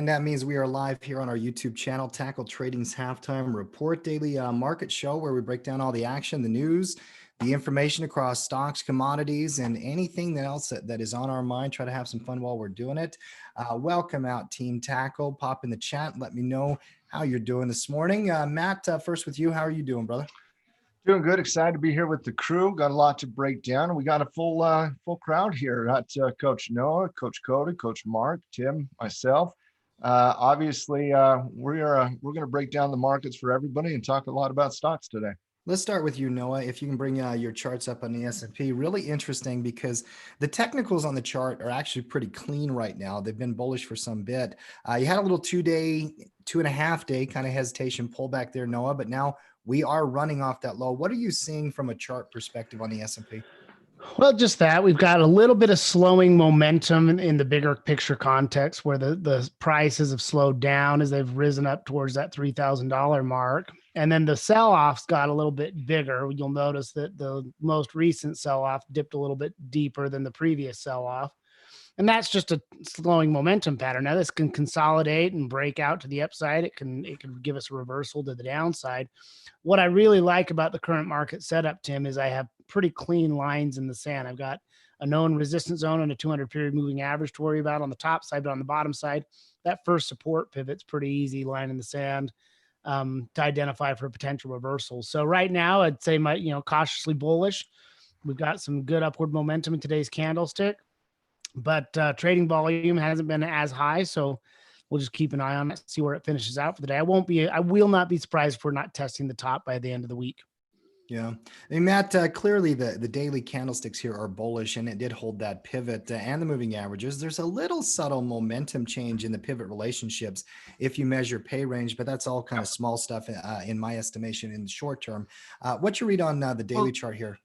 And that means we are live here on our YouTube channel, Tackle Trading's Halftime Report, daily market show where we break down all the action, the news, the information across stocks, commodities, and anything else that is on our mind. Try to have some fun while we're doing it. Welcome out, Team Tackle. Pop in the chat and let me know how you're doing this morning. Matt, first with you. How are you doing, brother? Doing good. Excited to be here with the crew. Got a lot to break down. We got a full crowd here. Got Coach Noah, Coach Cody, Coach Mark, Tim, myself. Obviously, we're going to break down the markets for everybody and talk a lot about stocks today. Let's start with you, Noah. If you can bring your charts up on the S&P, really interesting because the technicals on the chart are actually pretty clean right now. They've been bullish for some bit. You had a little 2.5 day kind of hesitation pullback there, Noah, but now we are running off that low. What are you seeing from a chart perspective on the S&P? Well, just that we've got a little bit of slowing momentum in the bigger picture context where the prices have slowed down as they've risen up towards that $3,000 mark. And then the sell-offs got a little bit bigger. You'll notice that the most recent sell-off dipped a little bit deeper than the previous sell-off. And that's just a slowing momentum pattern. Now this can consolidate and break out to the upside. It can give us a reversal to the downside. What I really like about the current market setup, Tim, is I have pretty clean lines in the sand. I've got a known resistance zone and a 200 period moving average to worry about on the top side, but on the bottom side, that first support pivot's pretty easy line in the sand to identify for potential reversals. So right now, I'd say cautiously bullish. We've got some good upward momentum in today's candlestick. But trading volume hasn't been as high, so we'll just keep an eye on it, see where it finishes out for the day. I will not be surprised if we're not testing the top by the end of the week. Yeah. I mean, Matt, clearly the daily candlesticks here are bullish, and it did hold that pivot and the moving averages. There's a little subtle momentum change in the pivot relationships if you measure pay range, but that's all kind of small stuff in my estimation in the short term. What's your read on the daily chart here?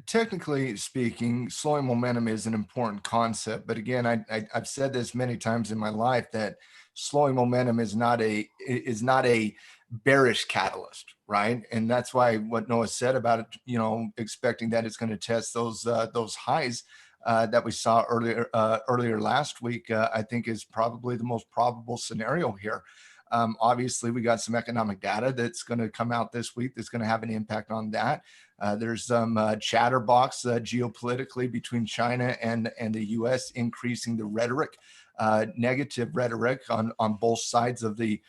Technically speaking, slowing momentum is an important concept. But again, I've said this many times in my life that slowing momentum is not a bearish catalyst, right? And that's why what Noah said about it, expecting that it's going to test those highs that we saw earlier last week, I think is probably the most probable scenario here. Obviously, we got some economic data that's going to come out this week that's going to have an impact on that. There's some chatterbox geopolitically between China and the U.S. increasing the rhetoric, negative rhetoric on both sides of the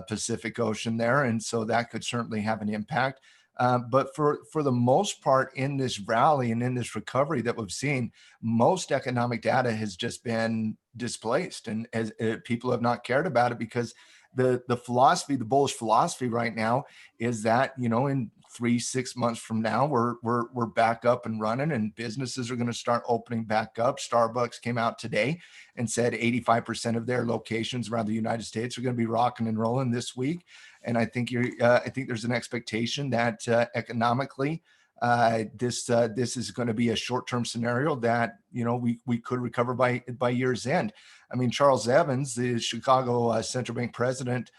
Pacific Ocean there. And so that could certainly have an impact. But for the most part in this rally and in this recovery that we've seen, most economic data has just been displaced, and as people have not cared about it because the philosophy, the bullish philosophy right now is that, in 3-6 months from now, we're back up and running and businesses are going to start opening back up. Starbucks came out today and said 85% of their locations around the United States are going to be rocking and rolling this week. And I think there's an expectation that economically, this is going to be a short-term scenario that we could recover by year's end. I mean, Charles Evans, the Chicago central bank president,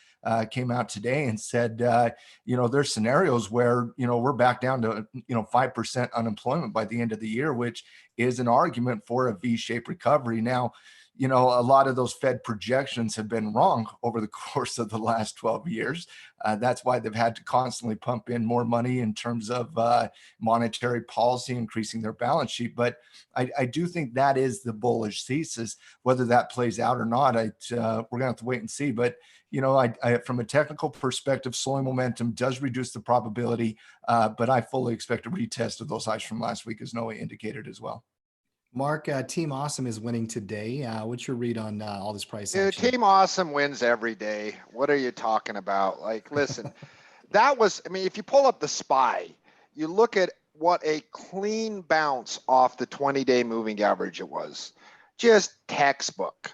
came out today and said, there's scenarios where we're back down to 5% unemployment by the end of the year, which is an argument for a V-shaped recovery. Now, a lot of those Fed projections have been wrong over the course of the last 12 years. That's why they've had to constantly pump in more money in terms of monetary policy, increasing their balance sheet. But I do think that is the bullish thesis. Whether that plays out or not, we're going to have to wait and see. But, from a technical perspective, slowing momentum does reduce the probability, but I fully expect a retest of those highs from last week, as Noah indicated as well. Mark, Team Awesome is winning today. What's your read on all this price Dude, action? Team Awesome wins every day. What are you talking about? Like, listen, if you pull up the SPY, you look at what a clean bounce off the 20-day moving average it was. Just textbook.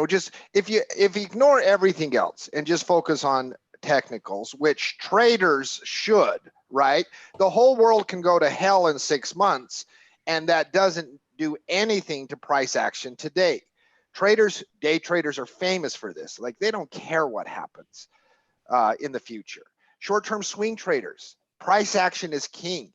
Just if you ignore everything else and just focus on technicals, which traders should, right? The whole world can go to hell in 6 months, and that doesn't do anything to price action today. Day traders are famous for this. Like, they don't care what happens in the future. Short-term swing traders, price action is king.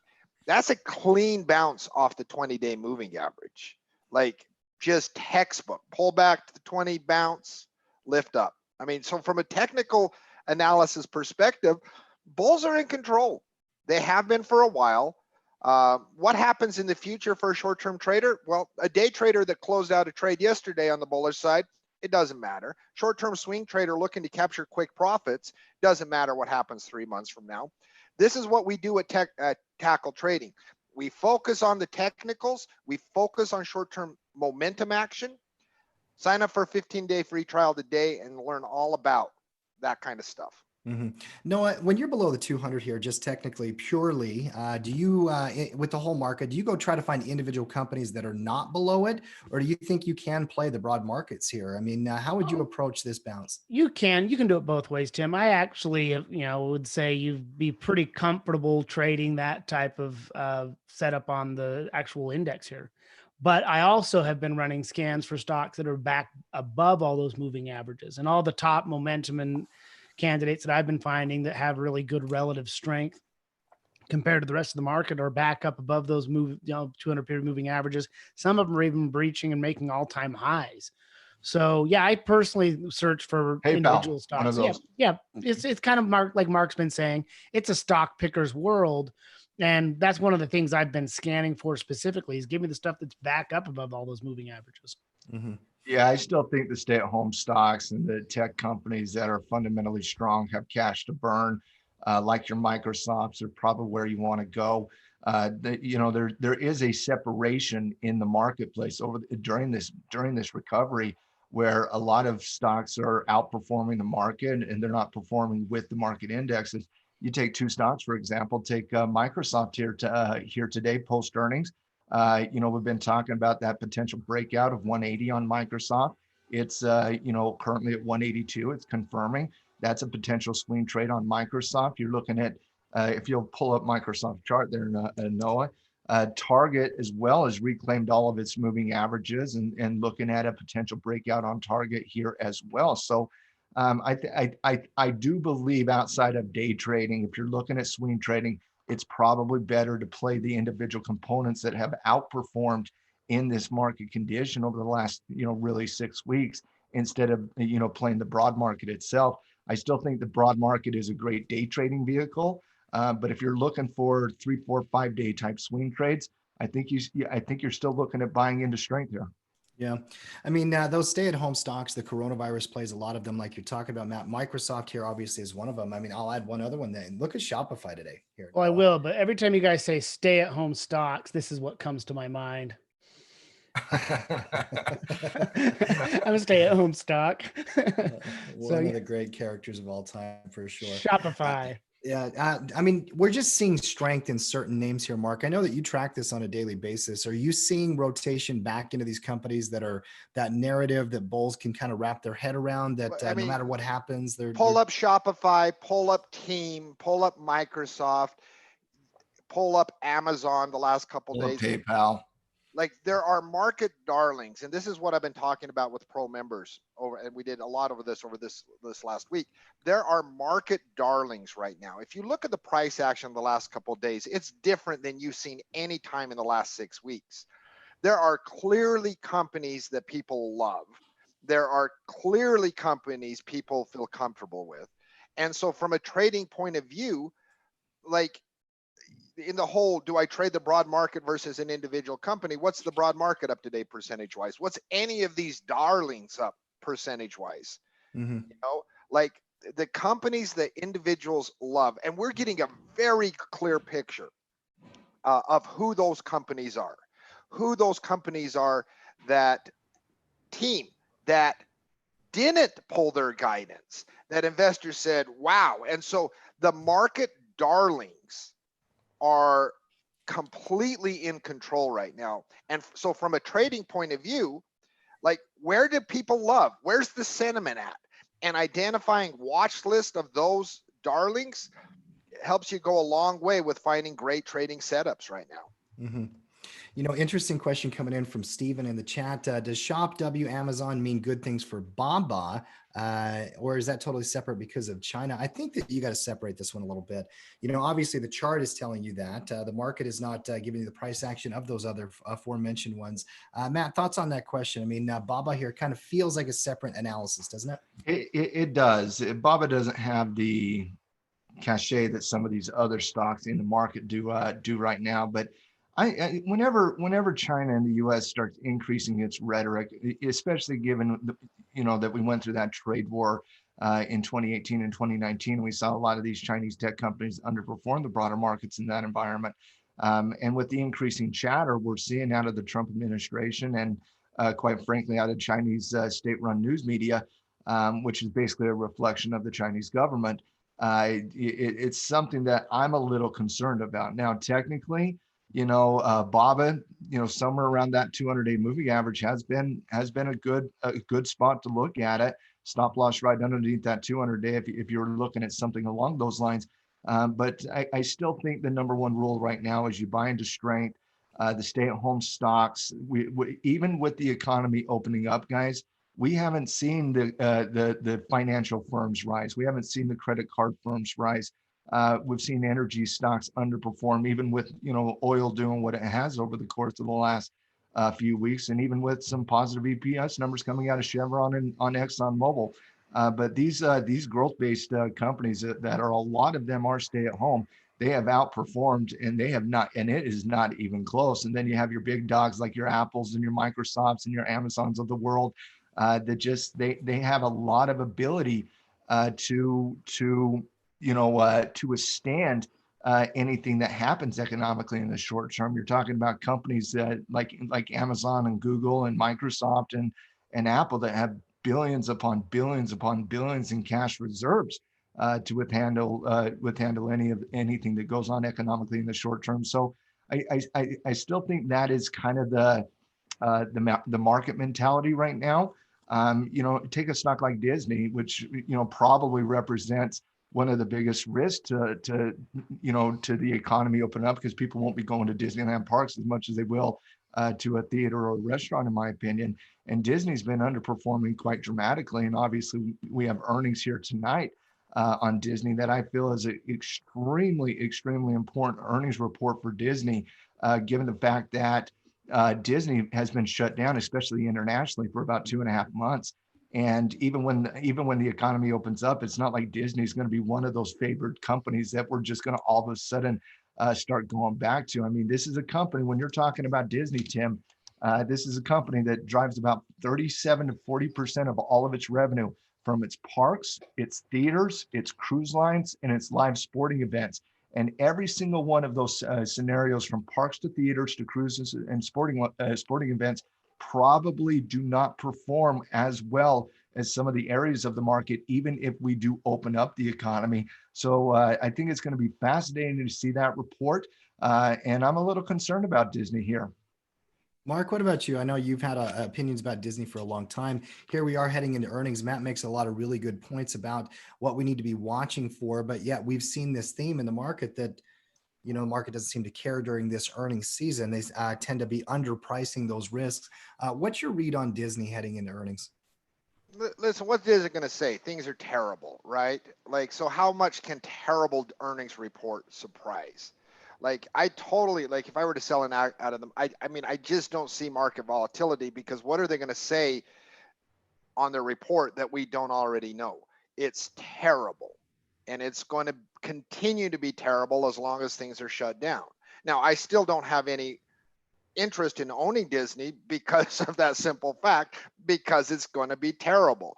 That's a clean bounce off the 20-day moving average. Like, just textbook. Pull back to the 20, bounce, lift up. I mean, so from a technical analysis perspective, bulls are in control. They have been for a while. What happens in the future for a short-term trader? Well, a day trader that closed out a trade yesterday on the bullish side, it doesn't matter. Short-term swing trader looking to capture quick profits, doesn't matter what happens 3 months from now. This is what we do at Tackle Trading. We focus on the technicals. We focus on short-term momentum action. Sign up for a 15-day free trial today and learn all about that kind of stuff. Noah, when you're below the 200 here, just technically, purely, do you, with the whole market, do you go try to find individual companies that are not below it, or do you think you can play the broad markets here? I mean, how would you approach this bounce? You can do it both ways, Tim. I actually, would say you'd be pretty comfortable trading that type of setup on the actual index here. But I also have been running scans for stocks that are back above all those moving averages, and all the top momentum and candidates that I've been finding that have really good relative strength compared to the rest of the market are back up above those 200 period moving averages. Some of them are even breaching and making all-time highs. So yeah, I personally search for individual stocks. Yeah. It's kind of like Mark's been saying, it's a stock picker's world. And that's one of the things I've been scanning for specifically, is give me the stuff that's back up above all those moving averages. Yeah, I still think the stay-at-home stocks and the tech companies that are fundamentally strong have cash to burn, like your Microsofts, are probably where you want to go. There is a separation in the marketplace during this recovery, where a lot of stocks are outperforming the market and they're not performing with the market indexes. You take two stocks, for example, take Microsoft here today post earnings. We've been talking about that potential breakout of 180 on Microsoft. It's currently at 182. It's confirming that's a potential swing trade on Microsoft. You're looking at, if you'll pull up Microsoft chart there, Noah, Target as well has reclaimed all of its moving averages and looking at a potential breakout on Target here as well. So I do believe, outside of day trading, if you're looking at swing trading, it's probably better to play the individual components that have outperformed in this market condition over the last, really 6 weeks, instead of, playing the broad market itself. I still think the broad market is a great day trading vehicle. But if you're looking for 3, 4, 5 day type swing trades, I think you're still looking at buying into strength here. Yeah. I mean, those stay-at-home stocks, the coronavirus plays a lot of them, like you're talking about, Matt. Microsoft here obviously is one of them. I mean, I'll add one other one then. Look at Shopify today. Here. Well, I will, but every time you guys say stay-at-home stocks, this is what comes to my mind. I'm a stay-at-home stock. One of the great characters of all time, for sure. Shopify. I mean, we're just seeing strength in certain names here, Mark. I know that you track this on a daily basis. Are you seeing rotation back into these companies that are that narrative that bulls can kind of wrap their head around, that no matter what happens, pull up Shopify, pull up Team, pull up Microsoft, pull up Amazon the last couple days. PayPal. Like, there are market darlings, and this is what I've been talking about with pro members and we did a lot over this last week. There are market darlings right now. If you look at the price action the last couple of days, it's different than you've seen any time in the last 6 weeks. There are clearly companies that people love. There are clearly companies people feel comfortable with. And so from a trading point of view, like, in the whole, do I trade the broad market versus an individual company? What's the broad market up today percentage wise? What's any of these darlings up percentage wise? Like the companies that individuals love, and we're getting a very clear picture of who those companies are, that team that didn't pull their guidance, that investors said, wow. And so the market darlings are completely in control right now. And so from a trading point of view, like, where do people love? Where's the sentiment at? And identifying watch list of those darlings helps you go a long way with finding great trading setups right now. Interesting question coming in from Steven in the chat. Does Shop W Amazon mean good things for Baba? Or is that totally separate because of China? I think that you got to separate this one a little bit. Obviously the chart is telling you that the market is not giving you the price action of those other aforementioned ones. Matt, thoughts on that question? I mean, Baba here kind of feels like a separate analysis, doesn't it? It does. Baba doesn't have the cachet that some of these other stocks in the market do right now. But whenever China and the U.S. starts increasing its rhetoric, especially given that we went through that trade war in 2018 and 2019, we saw a lot of these Chinese tech companies underperform the broader markets in that environment. And with the increasing chatter we're seeing out of the Trump administration and quite frankly out of Chinese state-run news media, which is basically a reflection of the Chinese government. It's something that I'm a little concerned about. Now, technically, Baba, somewhere around that 200-day moving average has been a good spot to look at it. Stop loss right underneath that 200-day if you're looking at something along those lines. But I still think the number one rule right now is you buy into strength. The stay-at-home stocks. We even with the economy opening up, guys, we haven't seen the financial firms rise. We haven't seen the credit card firms rise. We've seen energy stocks underperform, even with oil doing what it has over the course of the last few weeks, and even with some positive EPS numbers coming out of Chevron and on ExxonMobil. But these growth-based companies that are, a lot of them are stay-at-home. They have outperformed, and they have not, and it is not even close. And then you have your big dogs like your Apples and your Microsofts and your Amazons of the world. That just they have a lot of ability to withstand anything that happens economically in the short term. You're talking about companies that like Amazon and Google and Microsoft and Apple that have billions upon billions in cash reserves to withhandle anything that goes on economically in the short term. So I still think that is kind of the market mentality right now. Take a stock like Disney, which probably represents one of the biggest risks to the economy open up, because people won't be going to Disneyland parks as much as they will to a theater or a restaurant, in my opinion. And Disney's been underperforming quite dramatically. And obviously, we have earnings here tonight on Disney that I feel is an extremely, extremely important earnings report for Disney, given the fact that Disney has been shut down, especially internationally, for about 2.5 months. And even when the economy opens up, it's not like Disney's going to be one of those favored companies that we're just going to all of a sudden start going back to. I mean, this is a company, when you're talking about Disney, Tim, this is a company that drives about 37 to 40% of all of its revenue from its parks, its theaters, its cruise lines, and its live sporting events. And every single one of those scenarios, from parks to theaters to cruises and sporting events, probably do not perform as well as some of the areas of the market, even if we do open up the economy. So I think it's going to be fascinating to see that report. And I'm a little concerned about Disney here. Mark, what about you? I know you've had opinions about Disney for a long time. Here we are heading into earnings. Matt makes a lot of really good points about what we need to be watching for, but yet we've seen this theme in the market that, the market doesn't seem to care during this earnings season. They tend to be underpricing those risks. What's your read on Disney heading into earnings? Listen, what is it going to say? Things are terrible, right? So how much can terrible earnings report surprise? I totally, if I were to sell an out of them, I just don't see market volatility, because what are they going to say on their report that we don't already know? It's terrible, and it's going to continue to be terrible as long as things are shut down. Now, I still don't have any interest in owning Disney because of that simple fact, because it's going to be terrible.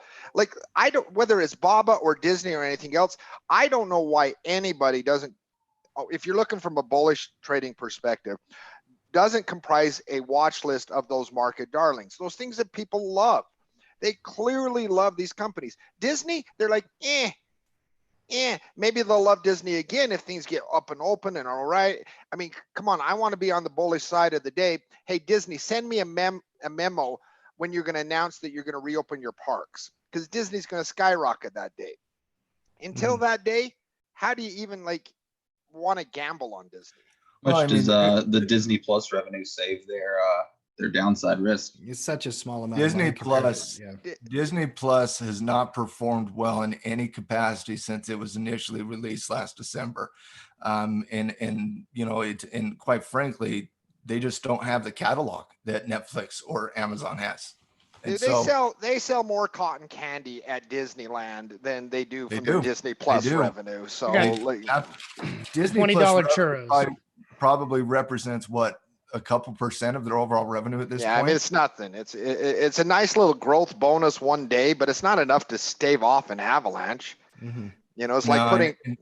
I don't, whether it's Baba or Disney or anything else, I don't know why anybody doesn't, if you're looking from a bullish trading perspective, doesn't comprise a watch list of those market darlings, those things that people love. They clearly love these companies. Disney, they're like, maybe they'll love Disney again if things get up and open and all right. I mean, come on, I want to be on the bullish side of the day. Hey, Disney, send me a memo when you're going to announce that you're going to reopen your parks, because Disney's going to skyrocket that day. Until that day, how do you even want to gamble on Disney? Well, much I mean, does the Disney Plus revenue save their downside risk? It's such a small amount. of Disney money compared to- Plus, yeah. Disney Plus has not performed well in any capacity since it was initially released last December. And you know, and quite frankly, they just don't have the catalog that Netflix or Amazon has. And They sell more cotton candy at Disneyland than they do They from their do. Disney Plus do. revenue. So got like, Disney $20 Plus churros. probably represents what, a couple percent of their overall revenue at this yeah, I point. mean, it's nothing. It's a nice little growth bonus one day, but it's not enough to stave off an avalanche. Mhm. You know, it's No, like putting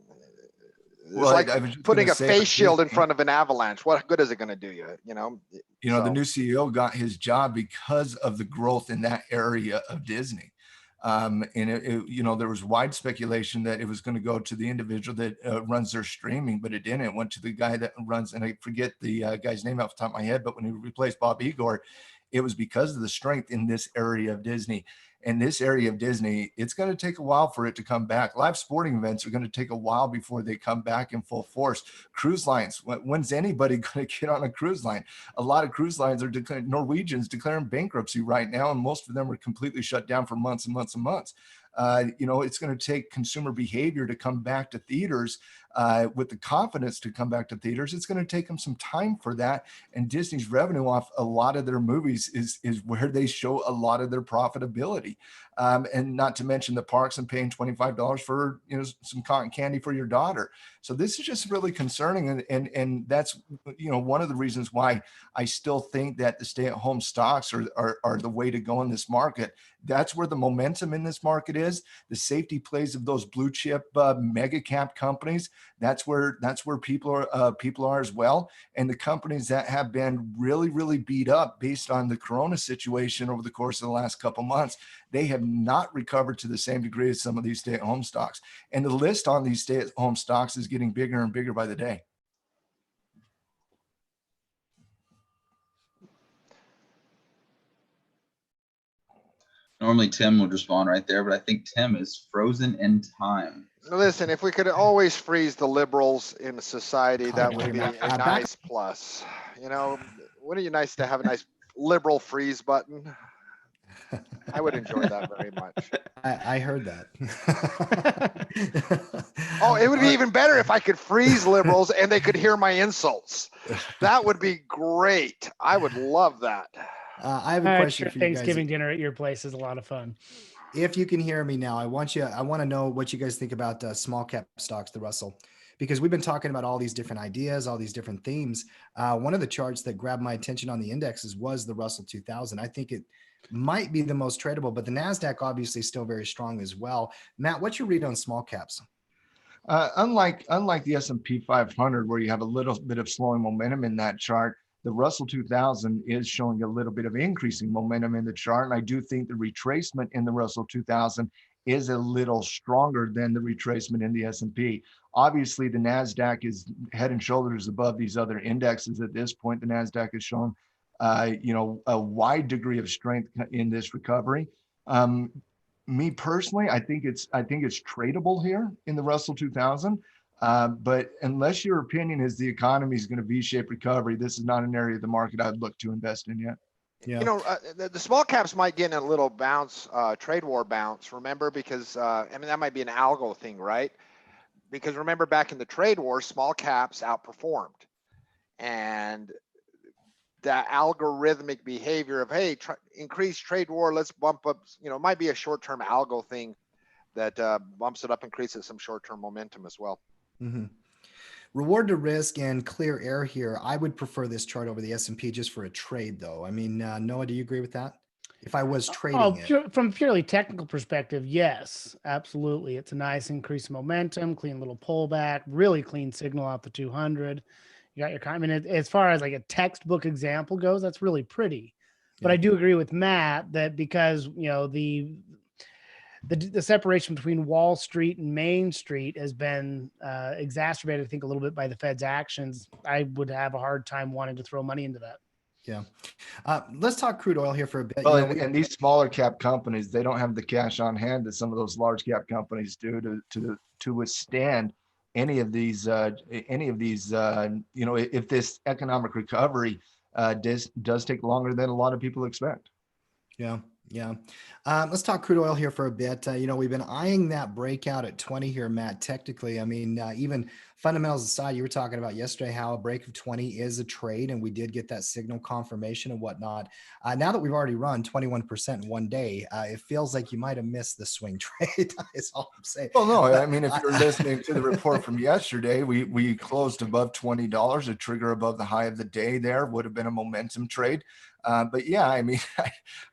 well, it's I like was just putting gonna a say, face shield in Disney, front of an avalanche. What good is it going to do you? You know, you know, the So- new CEO got his job because of the growth in that area of Disney. And you know, there was wide speculation that it was going to go to the individual that runs their streaming, but it didn't. It went to the guy that runs, and I forget the guy's name off the top of my head, but when he replaced Bob Igor, it was because of the strength in this area of Disney. And this area of Disney, it's going to take a while for it to come back. Live sporting events are going to take a while before they come back in full force. Cruise lines, when's anybody going to get on a cruise line? A lot of cruise lines are declaring, Norwegians declaring bankruptcy right now, and most of them are completely shut down for months and months and months. You know, it's going to take consumer behavior to come back to theaters with the confidence to come back to theaters. It's going to take them some time for that. And Disney's revenue off a lot of their movies is where they show a lot of their profitability. And not to mention the parks and paying $25 for, you know, some cotton candy for your daughter. So this is just really concerning. And that's, you know, one of the reasons why I still think that the stay-at-home stocks are the way to go in this market. That's where the momentum in this market is. The safety plays of those blue chip mega cap companies. That's where people are as well. And the companies that have been really beat up based on the Corona situation over the course of the last couple months, they have not recovered to the same degree as some of these stay-at-home stocks. And the list on these stay-at-home stocks is getting bigger and bigger by the day. Normally Tim would respond right there, but I think Tim is frozen in time. listen, if we could always freeze the liberals in society, that would be a Back- nice plus. You know, wouldn't it nice to have a nice liberal freeze button? I would enjoy that very much. I heard that. Oh, it would be even better if I could freeze liberals and they could hear my insults. That would be great. I would love that. I have a question for you guys. Thanksgiving dinner at your place is a lot of fun. If you can hear me now, I want to know what you guys think about small cap stocks, the Russell, because we've been talking about all these different ideas, all these different themes. One of the charts that grabbed my attention on the indexes was the Russell 2000. I think it might be the most tradable, but the NASDAQ obviously is still very strong as well. Matt, what's your read on small caps? Unlike the S&P 500, where you have a little bit of slowing momentum in that chart, the Russell 2000 is showing a little bit of increasing momentum in the chart. And I do think the retracement in the Russell 2000 is a little stronger than the retracement in the S&P. Obviously, the NASDAQ is head and shoulders above these other indexes at this point. The NASDAQ has shown, you know, a wide degree of strength in this recovery. Me personally, I think it's tradable here in the Russell 2000. But unless your opinion is the economy is going to V-shaped recovery, this is not an area of the market I'd look to invest in yet. Yeah. You know, the small caps might get in a little bounce, trade war bounce, remember, because I mean, that might be an algo thing, right? Because remember back in the trade war, small caps outperformed. And that algorithmic behavior of, hey, increase trade war, let's bump up, you know, it might be a short-term algo thing that bumps it up and creates some short-term momentum as well. Mm-hmm. Reward to risk and clear air here. I would prefer this chart over the S&P just for a trade, though. I mean, Noah, do you agree with that? If I was trading it. From a purely technical perspective, yes, absolutely. It's a nice increase in momentum, clean little pullback, really clean signal out the 200. You got your, I mean, as far as like a textbook example goes, that's really pretty. But Yeah. I do agree with Matt that because, you know, the separation between Wall Street and Main Street has been exacerbated, I think, a little bit by the Fed's actions. I would have a hard time wanting to throw money into that. Yeah. Let's talk crude oil here for a bit. Well, You know, and these smaller cap companies, they don't have the cash on hand that some of those large cap companies do to withstand any of these, if this economic recovery does take longer than a lot of people expect. Yeah. Yeah. Let's talk crude oil here for a bit. We've been eyeing that breakout at 20 here, Matt. Technically, I mean, even fundamentals aside, you were talking about yesterday how a break of 20 is a trade, and we did get that signal confirmation and whatnot. Now that we've already run 21% in one day, it feels like you might have missed the swing trade. Is all I'm saying. Well, no, But I mean, if you're listening to the report from yesterday, we closed above $20. A trigger above the high of the day there would have been a momentum trade. But yeah, I mean,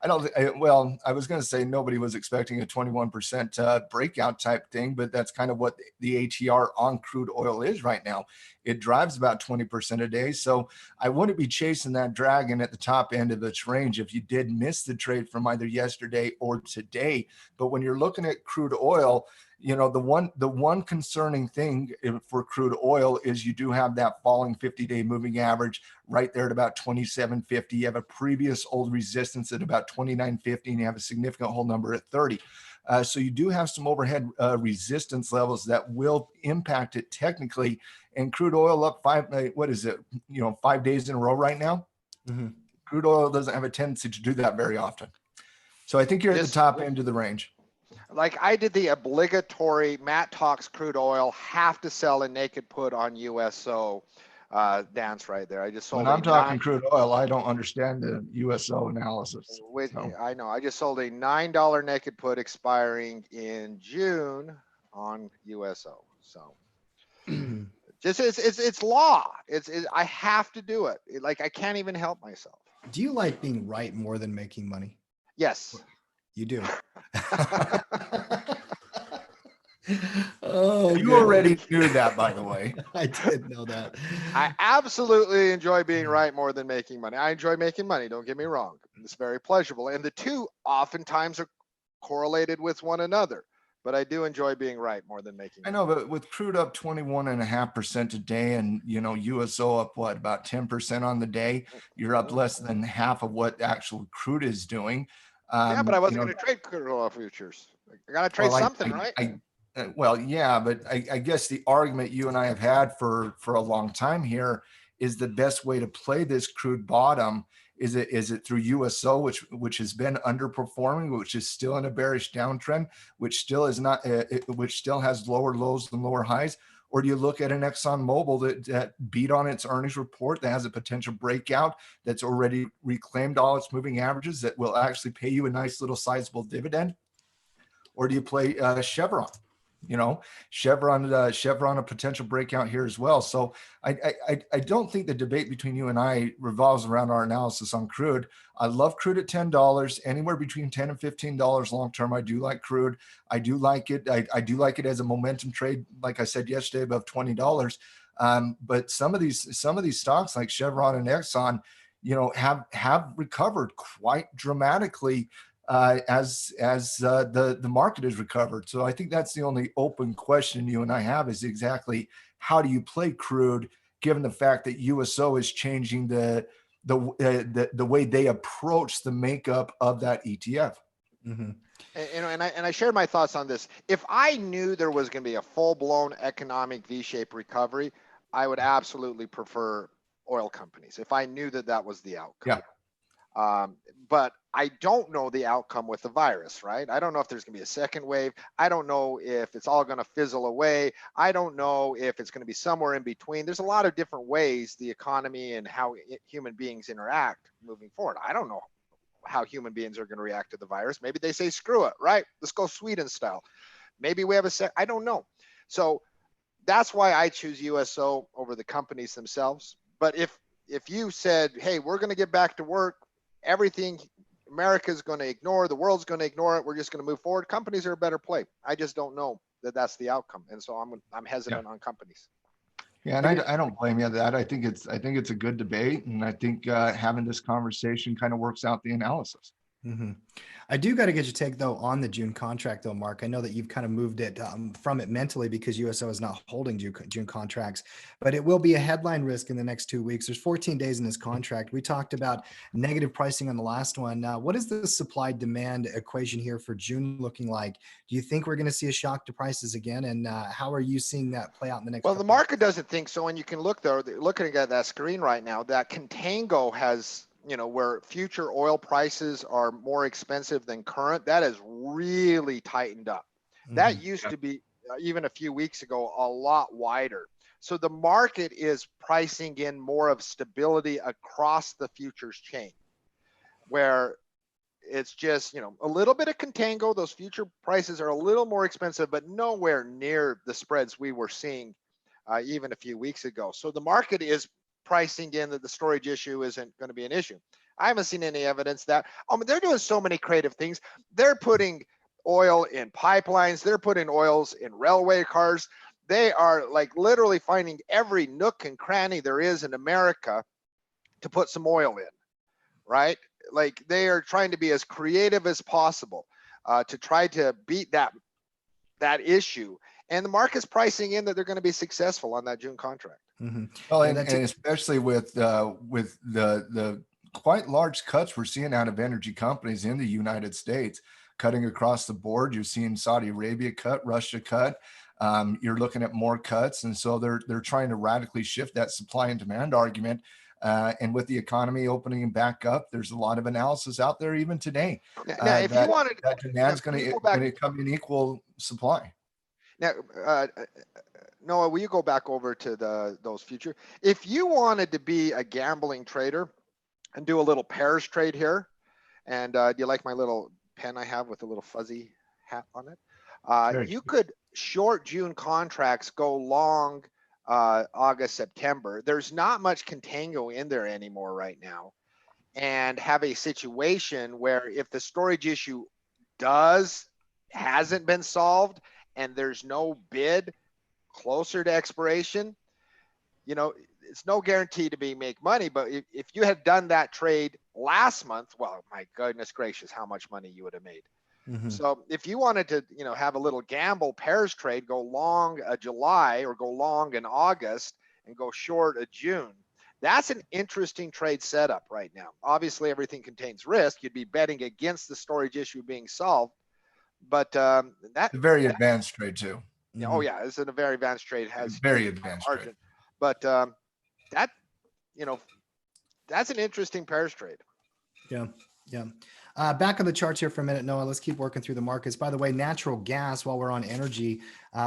I was going to say nobody was expecting a 21% breakout type thing, but that's kind of what the ATR on crude oil is right now. It drives about 20% a day. So I wouldn't be chasing that dragon at the top end of its range if you did miss the trade from either yesterday or today. But when you're looking at crude oil, the one concerning thing for crude oil is you do have that falling 50-day moving average right there at about 27.50. You have a previous old resistance at about 29.50, and you have a significant hold number at 30. So you do have some overhead resistance levels that will impact it technically. And crude oil up 5 days in a row right now. Mhm. Crude oil doesn't have a tendency to do that very often. So I think you're at the top end of the range. Like I did the obligatory Matt Talks crude oil, have to sell a naked put on USO dance right there. I just sold When I'm talking crude oil, I don't understand the USO analysis. I know. I just sold a $9 naked put expiring in June on USO. So just it's law. I have to do it. Like I can't even help myself. Do you like being right more than making money? Yes. You do. Oh, you goodness. already knew that, by the way. I did know that. I absolutely enjoy being right more than making money. I enjoy making money. Don't get me wrong. It's very pleasurable. And the two oftentimes are correlated with one another. But I do enjoy being right more than making money. I know, but with crude up 21.5% a day and, USO up, about 10% on the day, you're up less than half of what actual crude is doing. Yeah, but I wasn't going to trade crude oil futures. I got to trade something, right? Yeah, but I guess the argument you and I have had for a long time here is the best way to play this crude bottom is it through USO, which has been underperforming, which is still in a bearish downtrend, which still is not, which still has lower lows than lower highs, or do you look at an ExxonMobil that beat on its earnings report, that has a potential breakout, that's already reclaimed all its moving averages, that will actually pay you a nice little sizable dividend, or do you play Chevron? Chevron a potential breakout here as well. So I don't think the debate between you and I revolves around our analysis on crude. I love crude at $10, anywhere between $10 and $15 long term. I do like crude. I do like it. I do like it as a momentum trade, like I said yesterday, above $20. But some of these stocks like Chevron and Exxon, have recovered quite dramatically as the market has recovered. So I think that's the only open question you and I have is exactly how do you play crude, given the fact that USO is changing the way they approach the makeup of that ETF. Mm-hmm. And I shared my thoughts on this. If I knew there was going to be a full-blown economic V-shaped recovery, I would absolutely prefer oil companies if I knew that was the outcome. Yeah. But I don't know the outcome with the virus, right? I don't know if there's going to be a second wave. I don't know if it's all going to fizzle away. I don't know if it's going to be somewhere in between. There's a lot of different ways the economy and how human beings interact moving forward. I don't know how human beings are going to react to the virus. Maybe they say, screw it, right? Let's go Sweden style. Maybe we have I don't know. So that's why I choose USO over the companies themselves. But if you said, hey, we're going to get back to work, everything America's going to ignore, the world's going to ignore it, we're just going to move forward, companies are a better play. I just don't know that that's the outcome, and so I'm hesitant on companies. Yeah, and I don't blame you on that. I think it's a good debate, and I think having this conversation kind of works out the analysis. Mhm. I do got to get your take though on the June contract though, Mark. I know that you've kind of moved it from it mentally because USO is not holding June contracts, but it will be a headline risk in the next 2 weeks. There's 14 days in this contract. We talked about negative pricing on the last one. What is the supply demand equation here for June looking like? Do you think we're going to see a shock to prices again? And how are you seeing that play out in the next Well, the couple of market doesn't think so. And you can look there, looking at that screen right now, that contango has, where future oil prices are more expensive than current, that has really tightened up. That Mhm. used to be even a few weeks ago, a lot wider. So the market is pricing in more of stability across the futures chain, where it's just, a little bit of contango. Those future prices are a little more expensive, but nowhere near the spreads we were seeing even a few weeks ago. So the market is pricing in that the storage issue isn't going to be an issue. I haven't seen any evidence that. They're doing so many creative things. They're putting oil in pipelines. They're putting oils in railway cars. They are like literally finding every nook and cranny there is in America to put some oil in, right? Like they are trying to be as creative as possible to try to beat that issue. And the market's pricing in that they're going to be successful on that June contract. Mhm. Well, Yeah, and that's especially with the quite large cuts we're seeing out of energy companies in the United States, cutting across the board. You're seeing Saudi Arabia cut, Russia cut. You're looking at more cuts, and so they're trying to radically shift that supply and demand argument. And with the economy opening back up, there's a lot of analysis out there even today Now, if you wanted, that demand's now, going you go back, to come in equal supply. now, Noah, will you go back over to those future? If you wanted to be a gambling trader and do a little pairs trade here, and do you like my little pen I have with a little fuzzy hat on it? You could short June contracts, go long August, September. There's not much contango in there anymore right now, and have a situation where if the storage issue hasn't been solved and there's no bid closer to expiration, it's no guarantee to make money. But if you had done that trade last month, well, my goodness gracious, how much money you would have made. Mhm. So if you wanted to, have a little gamble pairs trade, go long a July or go long in August and go short a June. That's an interesting trade setup right now. Obviously, everything contains risk. You'd be betting against the storage issue being solved, but It's a very advanced trade too. oh yeah, it's a very advanced trade. Has Very huge advanced margin, trade. but that that's an interesting pairs trade. Yeah. Yeah. Back on the charts here for a minute, Noah. Let's keep working through the markets. By the way, natural gas, while we're on energy,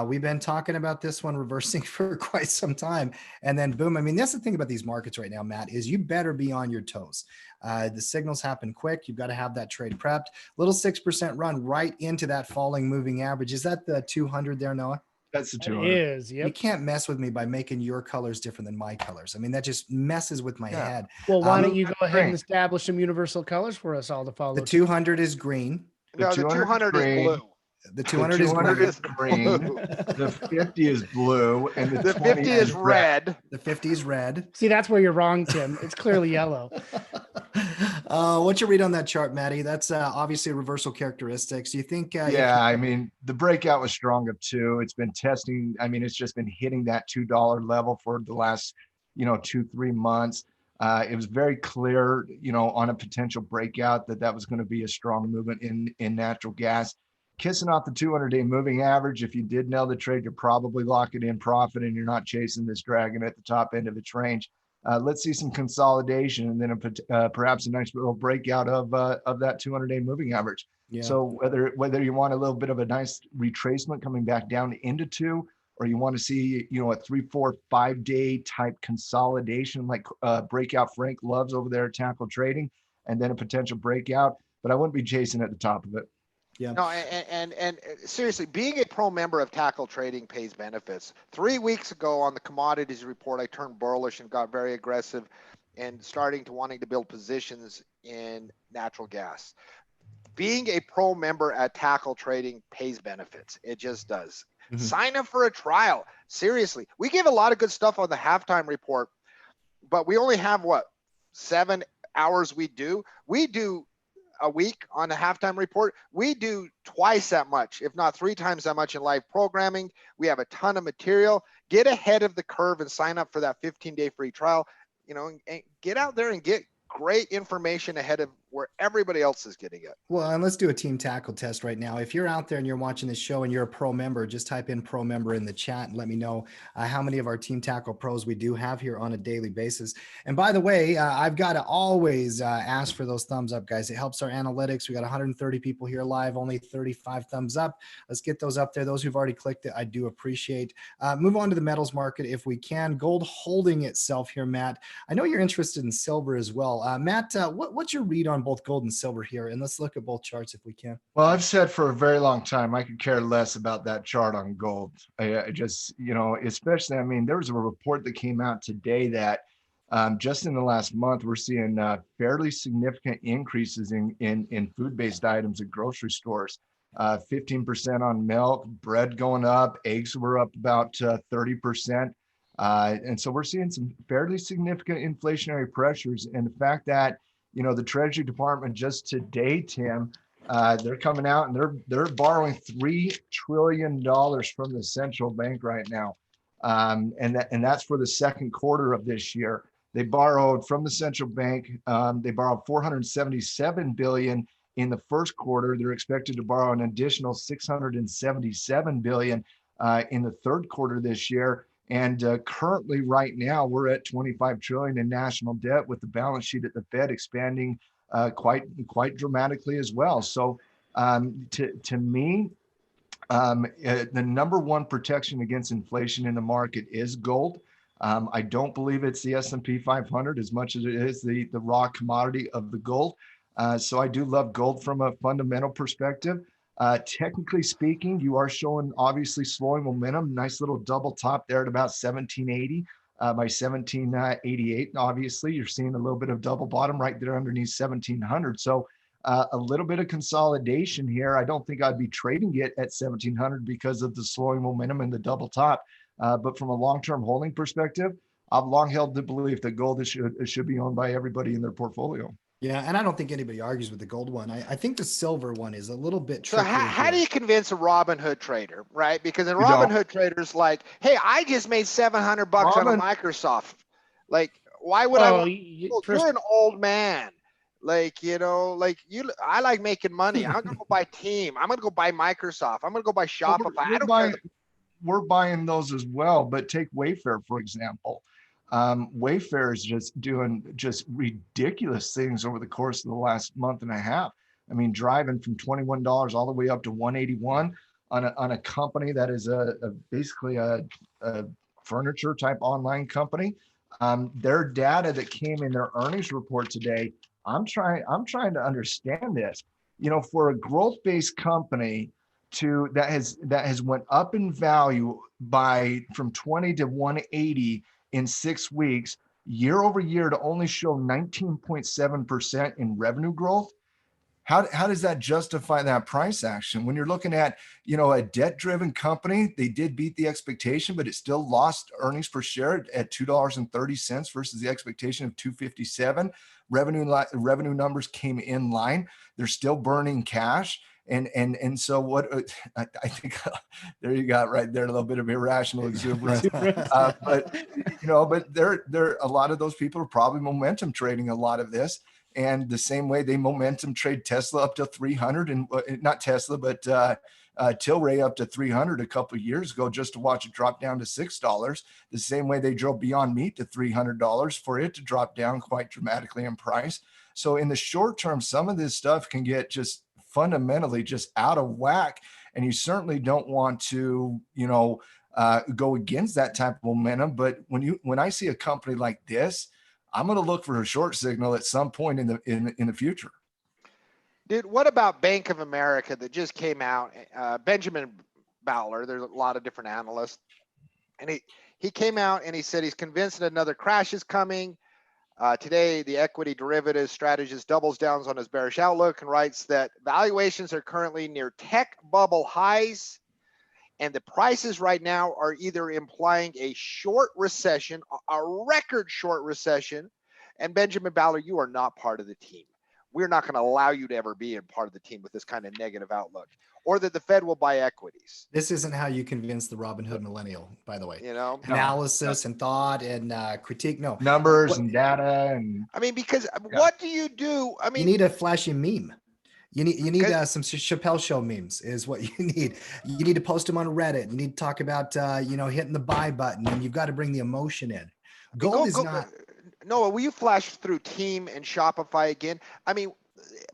we've been talking about this one reversing for quite some time. And then boom. I mean, that's the thing about these markets right now, Matt, is you better be on your toes. The signals happen quick. You've got to have that trade prepped. Little 6% run right into that falling moving average. Is that the 200 there, Noah? That's the It 200. is. You Yep. can't mess with me by making your colors different than my colors. I mean, that just messes with my Yeah. head. Well, why don't Um, you go ahead and Great. establish some universal colors for us all to follow? The 200 is green. No, the 200 is green. blue. The 200 is 200 green. is green. The 50 is blue, and The 50 is red. The 50 is red. See, that's where you're wrong, Tim. It's clearly yellow. What's your read on that chart, Maddie? That's obviously reversal characteristics. Do you think? Yeah, I mean, the breakout was strong up too. It's been testing. I mean, it's just been hitting that $2 level for the last, 2-3 months. It was very clear, on a potential breakout that was going to be a strong movement in natural gas. Kissing off the 200-day moving average. If you did nail the trade, you're probably locking in profit and you're not chasing this dragon at the top end of its range. Let's see some consolidation and then perhaps a nice little breakout of that 200-day moving average. Yeah. So whether you want a little bit of a nice retracement coming back down into 2, or you want to see, a 3, 4, 5-day type consolidation like breakout Frank loves over there at Tackle Trading, and then a potential breakout, but I wouldn't be chasing at the top of it. Yeah. No, and seriously, being a pro member of Tackle Trading pays benefits. 3 weeks ago on the commodities report, I turned bullish and got very aggressive and starting to wanting to build positions in natural gas. Being a pro member at Tackle Trading pays benefits. It just does. Mhm. Sign up for a trial. Seriously, we give a lot of good stuff on the halftime report, but we only have 7 hours we do. We do a week on the halftime report. We do twice that much, if not 3 times that much in live programming. We have a ton of material. Get ahead of the curve and sign up for that 15-day free trial. You know, and get out there and get great information ahead of where everybody else is getting it. Well, and let's do a team tackle test right now. If you're out there and you're watching this show and you're a pro member, just type in pro member in the chat and let me know how many of our team tackle pros we do have here on a daily basis. And by the way, I've got to always ask for those thumbs up, guys. It helps our analytics. We got 130 people here live, only 35 thumbs up. Let's get those up there. Those who've already clicked it, I do appreciate. Move on to the metals market if we can. Gold holding itself here, Matt. I know you're interested in silver as well. Matt, what's your read on both gold and silver here? And let's look at both charts if we can. Well, I've said for a very long time, I could care less about that chart on gold. I just, you know, especially, I mean, there was a report that came out today that just in the last month, we're seeing fairly significant increases in food-based items at grocery stores. 15% on milk, bread going up, eggs were up about 30%. And so we're seeing some fairly significant inflationary pressures. And the fact that, you know, the Treasury Department just today, Tim, they're coming out and they're borrowing $3 trillion from the central bank right now. And that's for the second quarter of this year. They borrowed from the central bank. They borrowed $477 billion in the first quarter. They're expected to borrow an additional $677 billion in the third quarter this year. And currently, right now, we're at $25 trillion in national debt, with the balance sheet at the Fed expanding quite dramatically as well. So, to me, the number one protection against inflation in the market is gold. I don't believe it's the S&P 500 as much as it is the raw commodity of the gold. So I do love gold from a fundamental perspective. Technically speaking, you are showing obviously slowing momentum. Nice little double top there at about 1780 by 1788. Obviously, you're seeing a little bit of double bottom right there underneath 1700. So a little bit of consolidation here. I don't think I'd be trading it at 1700 because of the slowing momentum and the double top. But from a long-term holding perspective, I've long held the belief that gold should be owned by everybody in their portfolio. Yeah, and I don't think anybody argues with the gold one. I think the silver one is a little bit So trickier. how do you convince a Robinhood trader, right? Because a You don't. Robinhood trader's like, hey, I just made $700 on a Microsoft. Like, why would I? You're an old man. Like, you know, like I like making money. I'm gonna go buy Team. I'm gonna go buy Microsoft. I'm gonna go buy Shopify. I don't care. We're buying those as well, but take Wayfair, for example. Wayfair is just doing just ridiculous things over the course of the last month and a half. I mean, driving from $21 all the way up to $181 on a company that is basically a furniture type online company. Their data that came in their earnings report today, I'm trying to understand this. You know, for a growth-based company that has went up in value from 20 to 180 in 6 weeks, year over year, to only show 19.7% in revenue growth. How does that justify that price action? When you're looking at, you know, a debt-driven company, they did beat the expectation, but it still lost earnings per share at $2.30 versus the expectation of $2.57. Revenue numbers came in line. They're still burning cash. And so what I think there you got right there, a little bit of irrational exuberance. But you know, but there a lot of those people are probably momentum trading a lot of this. And the same way they momentum trade Tesla up to 300, and not Tesla, but Tilray up to 300 a couple of years ago, just to watch it drop down to $6. The same way they drove Beyond Meat to $300 for it to drop down quite dramatically in price. So in the short term, some of this stuff can get just fundamentally just out of whack, and you certainly don't want to, you know, go against that type of momentum. But when I see a company like this, I'm going to look for a short signal at some point in the future. Dude, what about Bank of America that just came out? Benjamin Bowler, there's a lot of different analysts, and he came out and he said he's convinced that another crash is coming. Today, the equity derivative strategist doubles down on his bearish outlook and writes that valuations are currently near tech bubble highs, and the prices right now are either implying a short recession, a record short recession. And Benjamin Bowler, you are not part of the team. we're not going to allow you to ever be a part of the team with this kind of negative outlook, or that the Fed will buy equities. This isn't how you convince the Robin Hood millennial, by the way. You know, Analysis and thought and critique. No, Numbers What- and data and I mean, because what do you do? I you mean, need a flashy meme. You need Okay. some Chappelle show memes is what you need. You need to post them on Reddit. You need to talk about hitting the buy button, and you've got to bring the emotion in. Gold is not. Noah, will you flash through Team and Shopify again? I mean,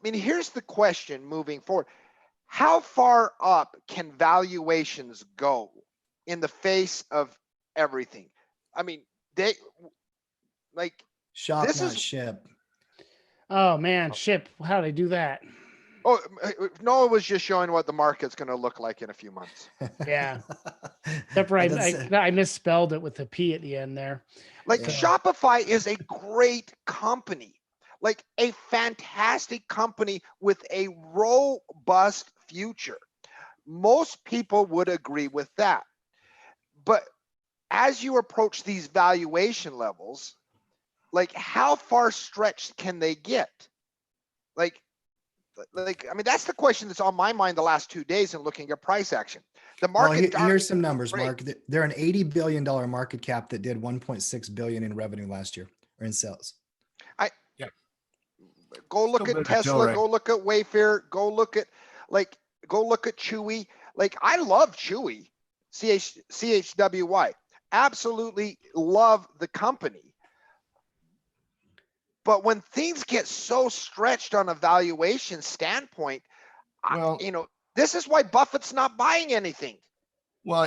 here's the question moving forward. How far up can valuations go in the face of everything? I mean, they like Shop, this not is- ship. Oh man, ship. How do they do that? oh, Noah was just showing what the market's going to look like in a few months. Yeah. Except for I misspelled it with a P at the end there. Like Yeah. Shopify is a great company, like a fantastic company with a robust future. Most people would agree with that. But as you approach these valuation levels, like how far stretched can they get? Like, I mean, that's the question that's on my mind the last 2 days in looking at price action. The Well, market. here's some numbers, great. Mark. They're an $80 billion market cap that did 1.6 billion in revenue last year or in sales. Go look Still at better tell, Tesla, right? go look at Wayfair, go look at Chewy. Like I love Chewy, CHWY. Absolutely love the company. But when things get so stretched on a valuation standpoint, Well- this is why Buffett's not buying anything. Well,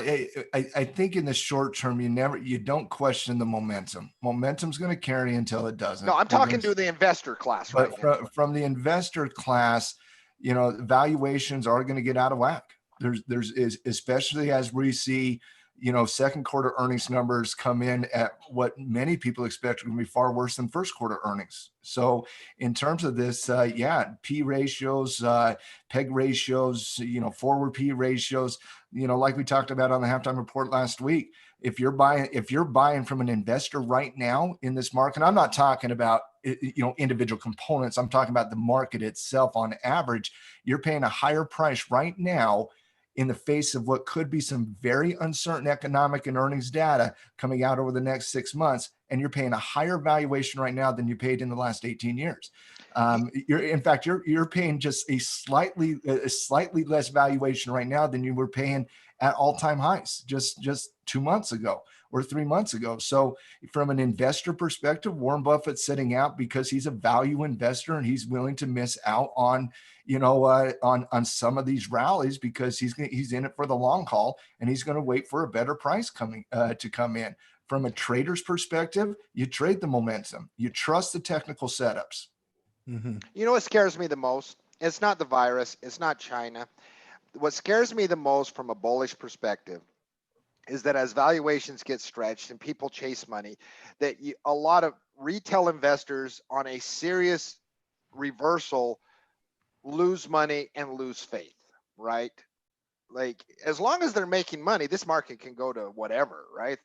I think in the short term, you don't question the momentum. Momentum's going to carry until it doesn't. No, I'm We're talking gonna- to the investor class right But now. from the investor class, valuations are going to get out of whack. Especially as we see, second quarter earnings numbers come in at what many people expect are going to be far worse than first quarter earnings. So in terms of this, P ratios, PEG ratios, forward P ratios, like we talked about on the halftime report last week, if you're buying from an investor right now in this market, I'm not talking about individual components. I'm talking about the market itself. On average, you're paying a higher price right now in the face of what could be some very uncertain economic and earnings data coming out over the next 6 months. And you're paying a higher valuation right now than you paid in the last 18 years. You're paying just a slightly less valuation right now than you were paying at all-time highs just 2 months ago or 3 months ago. So from an investor perspective, Warren Buffett's sitting out because he's a value investor and he's willing to miss out on on some of these rallies because he's in it for the long haul and he's going to wait for a better price to come in. From a trader's perspective, you trade the momentum. You trust the technical setups. Mm-hmm. You know what scares me the most? It's not the virus. It's not China. What scares me the most from a bullish perspective is that as valuations get stretched and people chase money, that a lot of retail investors on a serious reversal lose money and lose faith, right? Like as long as they're making money, this market can go to whatever, right?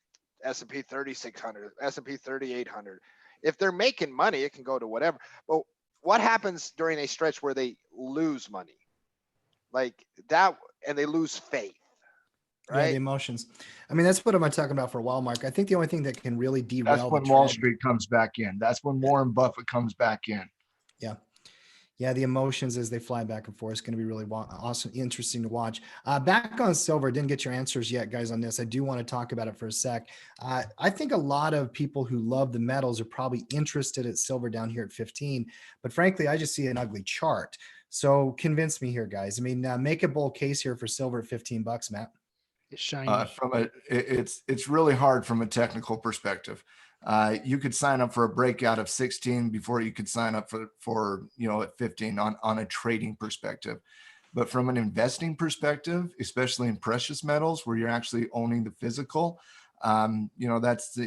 S&P 3600, S&P 3800. If they're making money, it can go to whatever. But what happens during a stretch where they lose money? Like that, and they lose faith, Yeah, right? the emotions. I mean, that's what I'm talking about for a while, Mark. I think the only thing that can really derail That's when the Wall trend- Street comes back in. That's when Warren Buffett comes back in. Yeah, the emotions as they fly back and forth is going to be really awesome, interesting to watch. Back on silver, didn't get your answers yet, guys, on this. I do want to talk about it for a sec. I think a lot of people who love the metals are probably interested at silver down here at 15, but frankly, I just see an ugly chart. So convince me here, guys. I mean, make a bold case here for silver at 15 bucks, Matt. It's shiny. It's really hard from a technical perspective. You could sign up for a breakout of 16 before you could sign up for at 15 on a trading perspective. But from an investing perspective, especially in precious metals where you're actually owning the physical, that's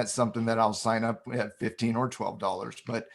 something that I'll sign up at $15 or $12. But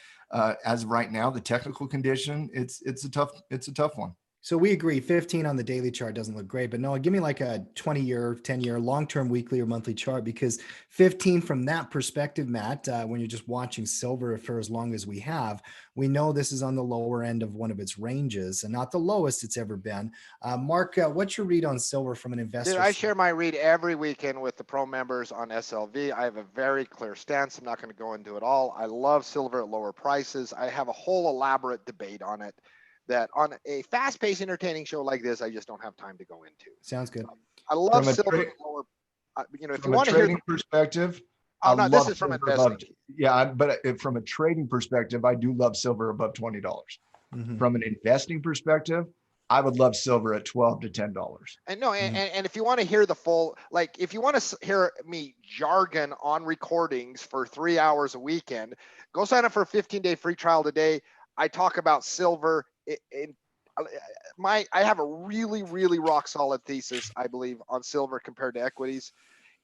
as of right now, the technical condition, it's a tough one. So we agree 15 on the daily chart doesn't look great, but no, give me like a 20-year, 10-year, long-term weekly or monthly chart, because 15 from that perspective, Matt, when you're just watching silver for as long as we have, we know this is on the lower end of one of its ranges and not the lowest it's ever been. Mark, what's your read on silver from an investor? Dude, I share my read every weekend with the pro members on SLV. I have a very clear stance. I'm not going to go into it all. I love silver at lower prices. I have a whole elaborate debate on it that on a fast-paced, entertaining show like this, I just don't have time to go into. Sounds good. I love From a silver tra- at lower. You know, if you From a want to hear trading perspective, oh I no, this love is from silver above- investing. Yeah, but from a trading perspective, I do love silver above $20. Mhm. From an investing perspective, I would love silver at $12 to $10. And no, and if you want to hear the full, like if you want to hear me jargon on recordings for 3 hours a weekend, go sign up for a 15-day free trial today. I talk about silver I have a really, really rock solid thesis, I believe, on silver compared to equities,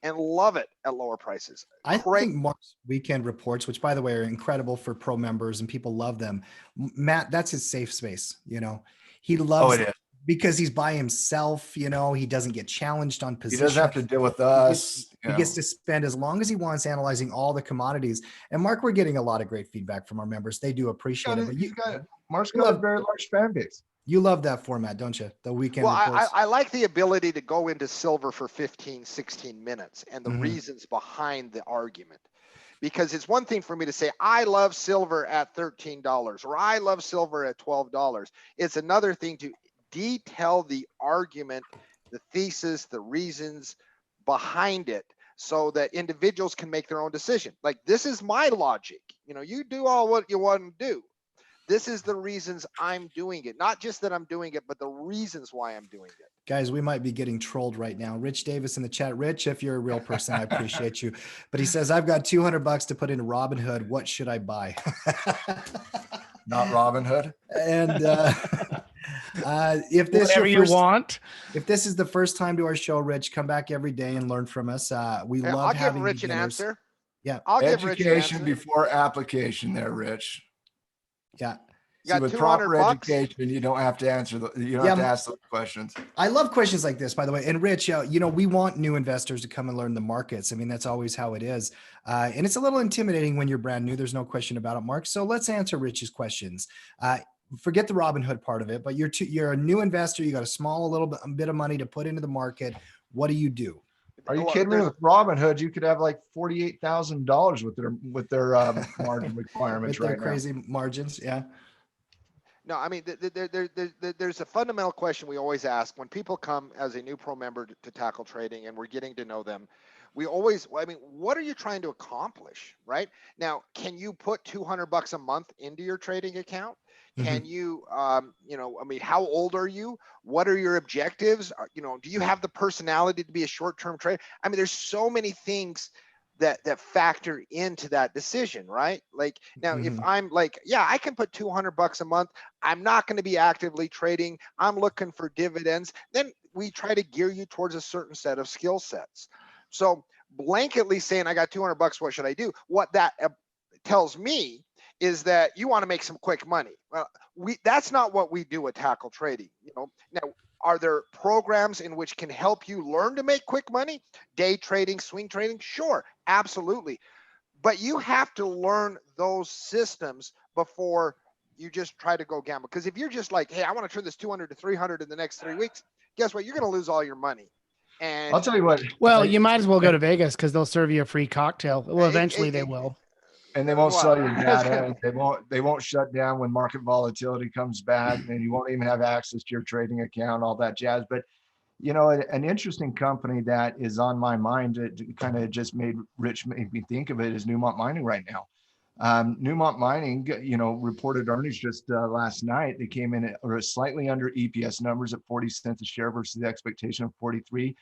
and love it at lower prices. I Great. think Mark's weekend reports, which by the way are incredible for pro members and people love them. Matt, that's his safe space. You know, he loves it is. because he's by himself. You know, he doesn't get challenged on He position. doesn't have to deal with us. He gets to spend as long as he wants analyzing all the commodities. And Mark, we're getting a lot of great feedback from our members. They do appreciate it. But Mark's got a very large fan base. You love that format, don't you? The weekend Well, reports. I like the ability to go into silver for 15, 16 minutes and the Mhm. reasons behind the argument. Because it's one thing for me to say, I love silver at $13 or I love silver at $12. It's another thing to detail the argument, the thesis, the reasons behind it so that individuals can make their own decision. Like, this is my logic. You know, you do all what you want to do. This is the reasons I'm doing it. Not just that I'm doing it, but the reasons why I'm doing it. Guys, we might be getting trolled right now. Rich Davis in the chat. Rich, if you're a real person, I appreciate you. But he says, I've got $200 to put into Robinhood. What should I buy? Not Robinhood. And if this Whatever you want. if this is the first time to our show, Rich, come back every day and learn from us. We Hey, love I'll give having Rich an beginners. answer. Yeah. I'll give Rich an Education answer. before application there, Rich. Yeah. You got See, with 200 proper bucks. education, you don't have to answer you don't have to ask those questions. I love questions like this, by the way. And Rich, you know, we want new investors to come and learn the markets. I mean, that's always how it is. And it's a little intimidating when you're brand new. There's no question about it, Mark. So let's answer Rich's questions. Forget the Robinhood part of it, but you're a new investor. You got a bit of money to put into the market. What do you do? Are you Well, kidding me? there's- With Robinhood, you could have like $48,000 with their margin requirements With their right crazy margins. Yeah. No, I mean, there's a fundamental question we always ask when people come as a new pro member to Tackle Trading and we're getting to know them. We always, I mean, what are you trying to accomplish, right? Now, can you put $200 a month into your trading account? Can you, you know, I mean, how old are you? What are your objectives? You know, do you have the personality to be a short-term trader? I mean, there's so many things that factor into that decision, right? Like now, if I'm like, yeah, I can put $200 a month. I'm not going to be actively trading. I'm looking for dividends. Then we try to gear you towards a certain set of skill sets. So blanketly saying I got $200, what should I do? What that tells me is that you want to make some quick money. Well, that's not what we do at Tackle Trading. You know, now, are there programs in which can help you learn to make quick money? Day trading, swing trading? Sure, absolutely. But you have to learn those systems before you just try to go gamble. Because if you're just like, hey, I want to turn this 200 to 300 in the next 3 weeks, guess what? You're going to lose all your money. And I'll tell you what. Well, you might as well go to Vegas because they'll serve you a free cocktail. Well, eventually they will. And they won't sell your Well, data. They won't shut down when market volatility comes back, and you won't even have access to your trading account, all that jazz. But you know, an interesting company that is on my mind, it kind of just made me think of it, is Newmont Mining right now. Newmont Mining, you know, reported earnings just last night. They came in at slightly under EPS numbers at 40 cents a share versus the expectation of 43.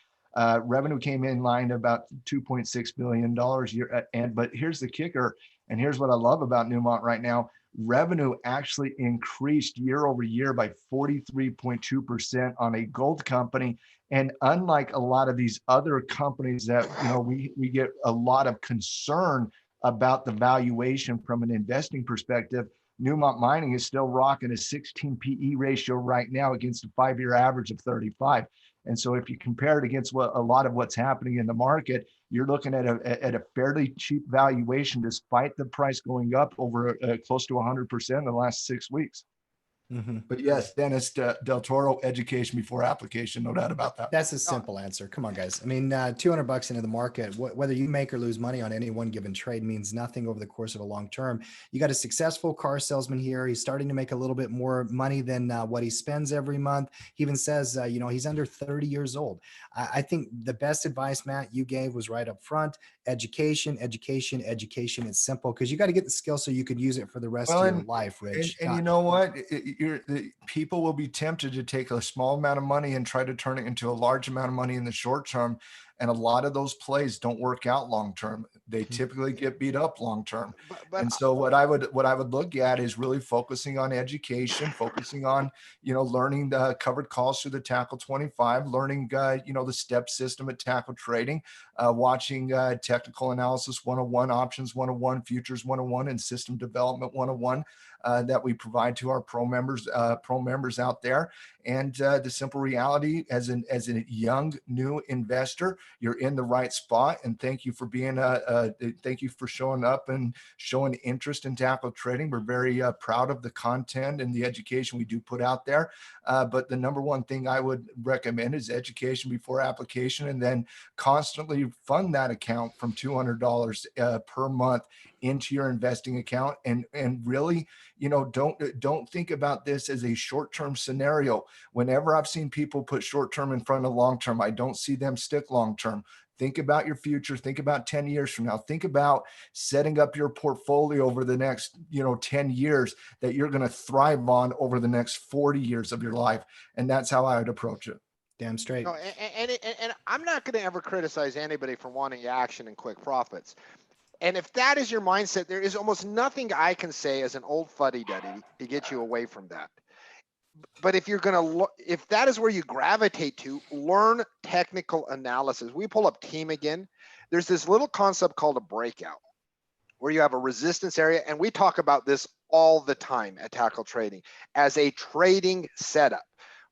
Revenue came in line about $2.6 billion year. But here's the kicker, and here's what I love about Newmont right now. Revenue actually increased year over year by 43.2% on a gold company. And unlike a lot of these other companies that, you know, we get a lot of concern about the valuation from an investing perspective, Newmont Mining is still rocking a 16 PE ratio right now against a 5-year average of 35. And so if you compare it against what a lot of what's happening in the market, you're looking at a fairly cheap valuation despite the price going up over close to 100% in the last 6 weeks. But yes, Dennis Del Toro, education before application, no doubt about that. That's a simple answer. Come on, guys. I mean, $200 into the market, whether you make or lose money on any one given trade means nothing over the course of a long term. You got a successful car salesman here. He's starting to make a little bit more money than what he spends every month. He even says, he's under 30 years old. I think the best advice, Matt, you gave was right up front. Education, education, education. It's simple because you got to get the skill so you could use it for the rest of your life, Rich. And you know what? People will be tempted to take a small amount of money and try to turn it into a large amount of money in the short term. And a lot of those plays don't work out long term. They typically get beat up long term. And so what I would look at is really focusing on education, focusing on, learning the covered calls through the Tackle 25, learning, the step system at Tackle Trading, watching Technical Analysis 101, Options 101, Futures 101, and System Development 101 that we provide to our pro members out there. And the simple reality, as a young new investor, you're in the right spot. And thank you for being thank you for showing up and showing interest in Tackle Trading. We're very proud of the content and the education we do put out there. But the number one thing I would recommend is education before application, and then constantly fund that account from $200 per month into your investing account. And really, don't think about this as a short-term scenario. Whenever I've seen people put short-term in front of long-term, I don't see them stick long-term. Think about your future. Think about 10 years from now. Think about setting up your portfolio over the next, 10 years that you're going to thrive on over the next 40 years of your life. And that's how I would approach it. Damn straight. No, and I'm not going to ever criticize anybody for wanting action and quick profits. And if that is your mindset, there is almost nothing I can say as an old fuddy-duddy to get you away from that. But if if that is where you gravitate to, learn technical analysis. We pull up team again. There's this little concept called a breakout, where you have a resistance area. And we talk about this all the time at Tackle Trading as a trading setup.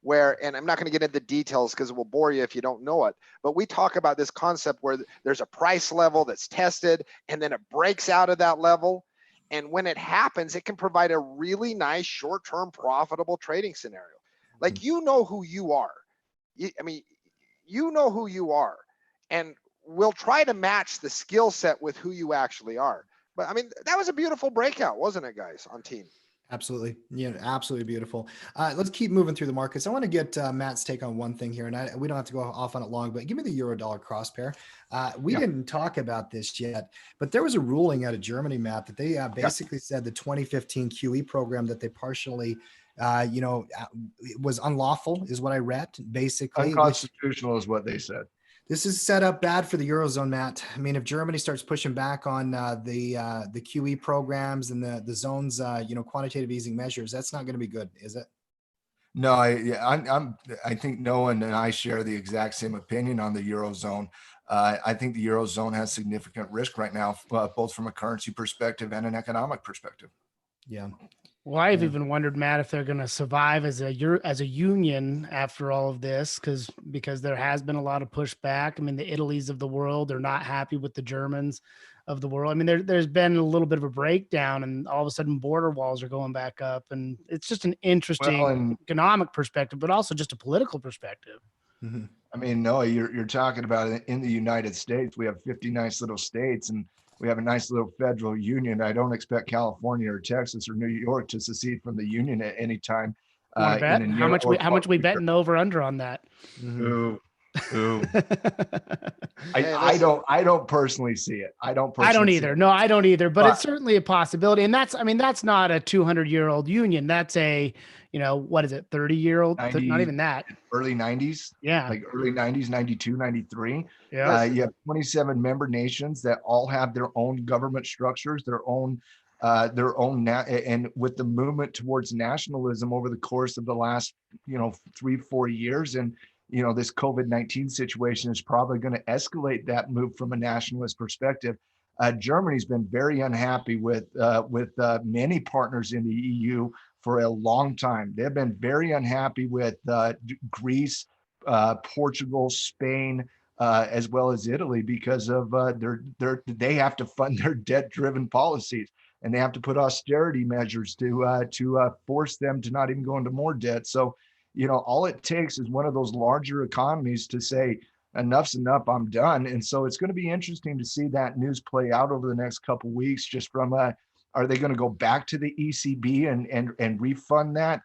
And I'm not going to get into details because it will bore you if you don't know it, but we talk about this concept where there's a price level that's tested and then it breaks out of that level. And when it happens, it can provide a really nice short-term profitable trading scenario. Like, who you are. You know who you are, and we'll try to match the skill set with who you actually are. But that was a beautiful breakout, wasn't it, guys, on team? Absolutely. Absolutely beautiful. Let's keep moving through the markets. I want to get Matt's take on one thing here, and we don't have to go off on it long, but give me the euro dollar cross pair. We didn't talk about this yet, but there was a ruling out of Germany, Matt, that they basically said the 2015 QE program that they partially, was unlawful, is what I read, basically. Unconstitutional is what they said. This is set up bad for the Eurozone, Matt. If Germany starts pushing back on the QE programs and the zone's quantitative easing measures, that's not going to be good, is it? No, I think Noah and I share the exact same opinion on the Eurozone. I think the Eurozone has significant risk right now, both from a currency perspective and an economic perspective. Yeah. Well, I've even wondered, Matt, if they're going to survive as a union after all of this, because there has been a lot of pushback. The Italys of the world, they're not happy with the Germans of the world. There's been a little bit of a breakdown, and all of a sudden border walls are going back up, and it's just an interesting economic perspective, but also just a political perspective. Mm-hmm. Noah, you're talking about it in the United States. We have 50 nice little states, and we have a nice little federal union. I don't expect California or Texas or New York to secede from the union at any time. Bet? How much we betting over under on that? Mm-hmm. Ooh. I don't personally see it. I don't either. No, I don't either. But it's certainly a possibility. And that's not a 200-year-old union. That's a, what is it? 30-year-old? Not even that. Early 90s. Yeah. Like early 90s, 92, 93. Yeah. You have 27 member nations that all have their own government structures, and with the movement towards nationalism over the course of the last, 3-4 years, and this COVID-19 situation is probably going to escalate that move from a nationalist perspective. Germany's been very unhappy with many partners in the EU for a long time. They've been very unhappy with Greece, Portugal, Spain, as well as Italy, because of they have to fund their debt-driven policies, and they have to put austerity measures to force them to not even go into more debt. So, all it takes is one of those larger economies to say, enough's enough, I'm done. And so it's going to be interesting to see that news play out over the next couple of weeks, just from are they going to go back to the ECB and refund that?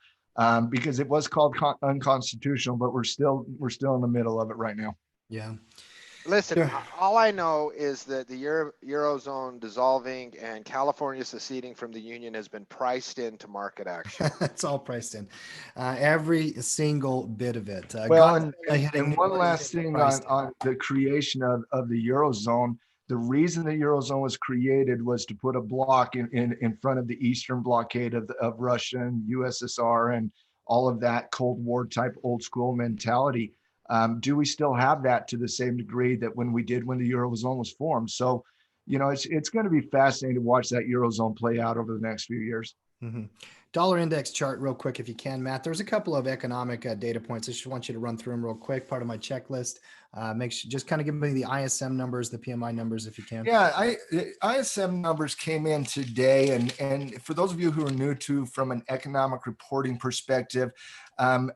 Because it was called unconstitutional, but we're still in the middle of it right now. Yeah. Listen, Sure. all I know is that the Eurozone dissolving and California seceding from the Union has been priced into market action. It's all priced in, every single bit of it. Well, Godzilla hitting and one New last Orleans thing priced in. on the creation of the Eurozone. The reason the Eurozone was created was to put a block in front of the Eastern blockade of Russia and USSR and all of that Cold War type old school mentality. Do we still have that to the same degree that when the Eurozone was formed? So, it's going to be fascinating to watch that Eurozone play out over the next few years. Mm-hmm. Dollar index chart real quick, if you can, Matt. There's a couple of economic data points. I just want you to run through them real quick. Part of my checklist. Just kind of give me the ISM numbers, the PMI numbers, if you can. Yeah, ISM numbers came in today, and for those of you who are new to from an economic reporting perspective,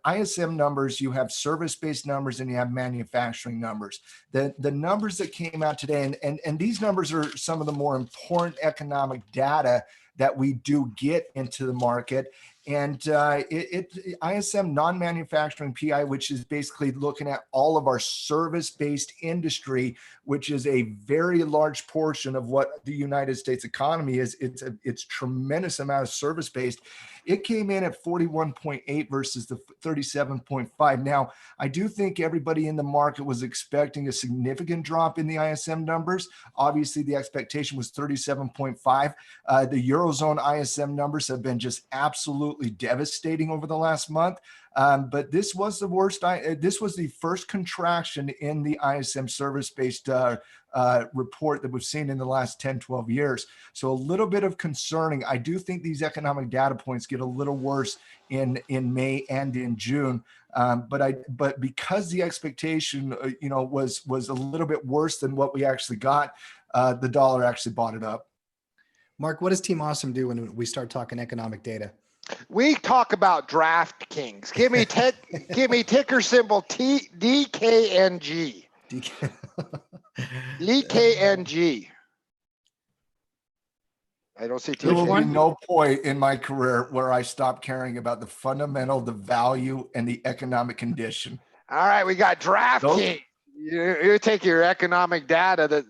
ISM numbers, you have service-based numbers and you have manufacturing numbers. The numbers that came out today, and these numbers are some of the more important economic data that we do get into the market. And ISM non-manufacturing PI, which is basically looking at all of our service-based industry, which is a very large portion of what the United States economy is. It's tremendous amount of service-based. It came in at 41.8 versus the 37.5. Now, I do think everybody in the market was expecting a significant drop in the ISM numbers. Obviously, the expectation was 37.5. The Eurozone ISM numbers have been just absolutely devastating over the last month. But this was the worst. This was the first contraction in the ISM service-based report that we've seen in the last 10, 12 years. So a little bit of concerning. I do think these economic data points get a little worse in May and in June. But because the expectation, was a little bit worse than what we actually got, the dollar actually bought it up. Mark, what does Team Awesome do when we start talking economic data? We talk about DraftKings. Give me ticker symbol DKNG. DKNG. I don't see There two. will be no point in my career where I stop caring about the fundamental, the value, and the economic condition. All right, we got DraftKings. You take your economic data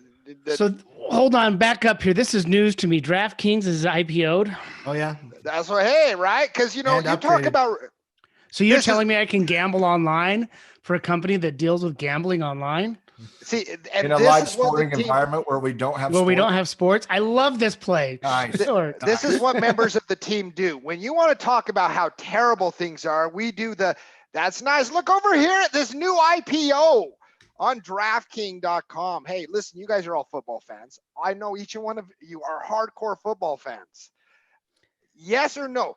So hold on, back up here. This is news to me. DraftKings is IPO'd. Oh yeah. that's what, hey, right? Because you talk upgraded. about. So you're telling me I can gamble online for a company that deals with gambling online? See, and In a this live is what sporting the team, environment where we don't have Well, we sports. don't have sports. I love this play. Nice. Sure. this is what members of the team do. When you want to talk about how terrible things are, we do that's nice. Look over here at this new IPO on DraftKings.com. Hey, listen, you guys are all football fans. I know each and one of you are hardcore football fans. Yes or no?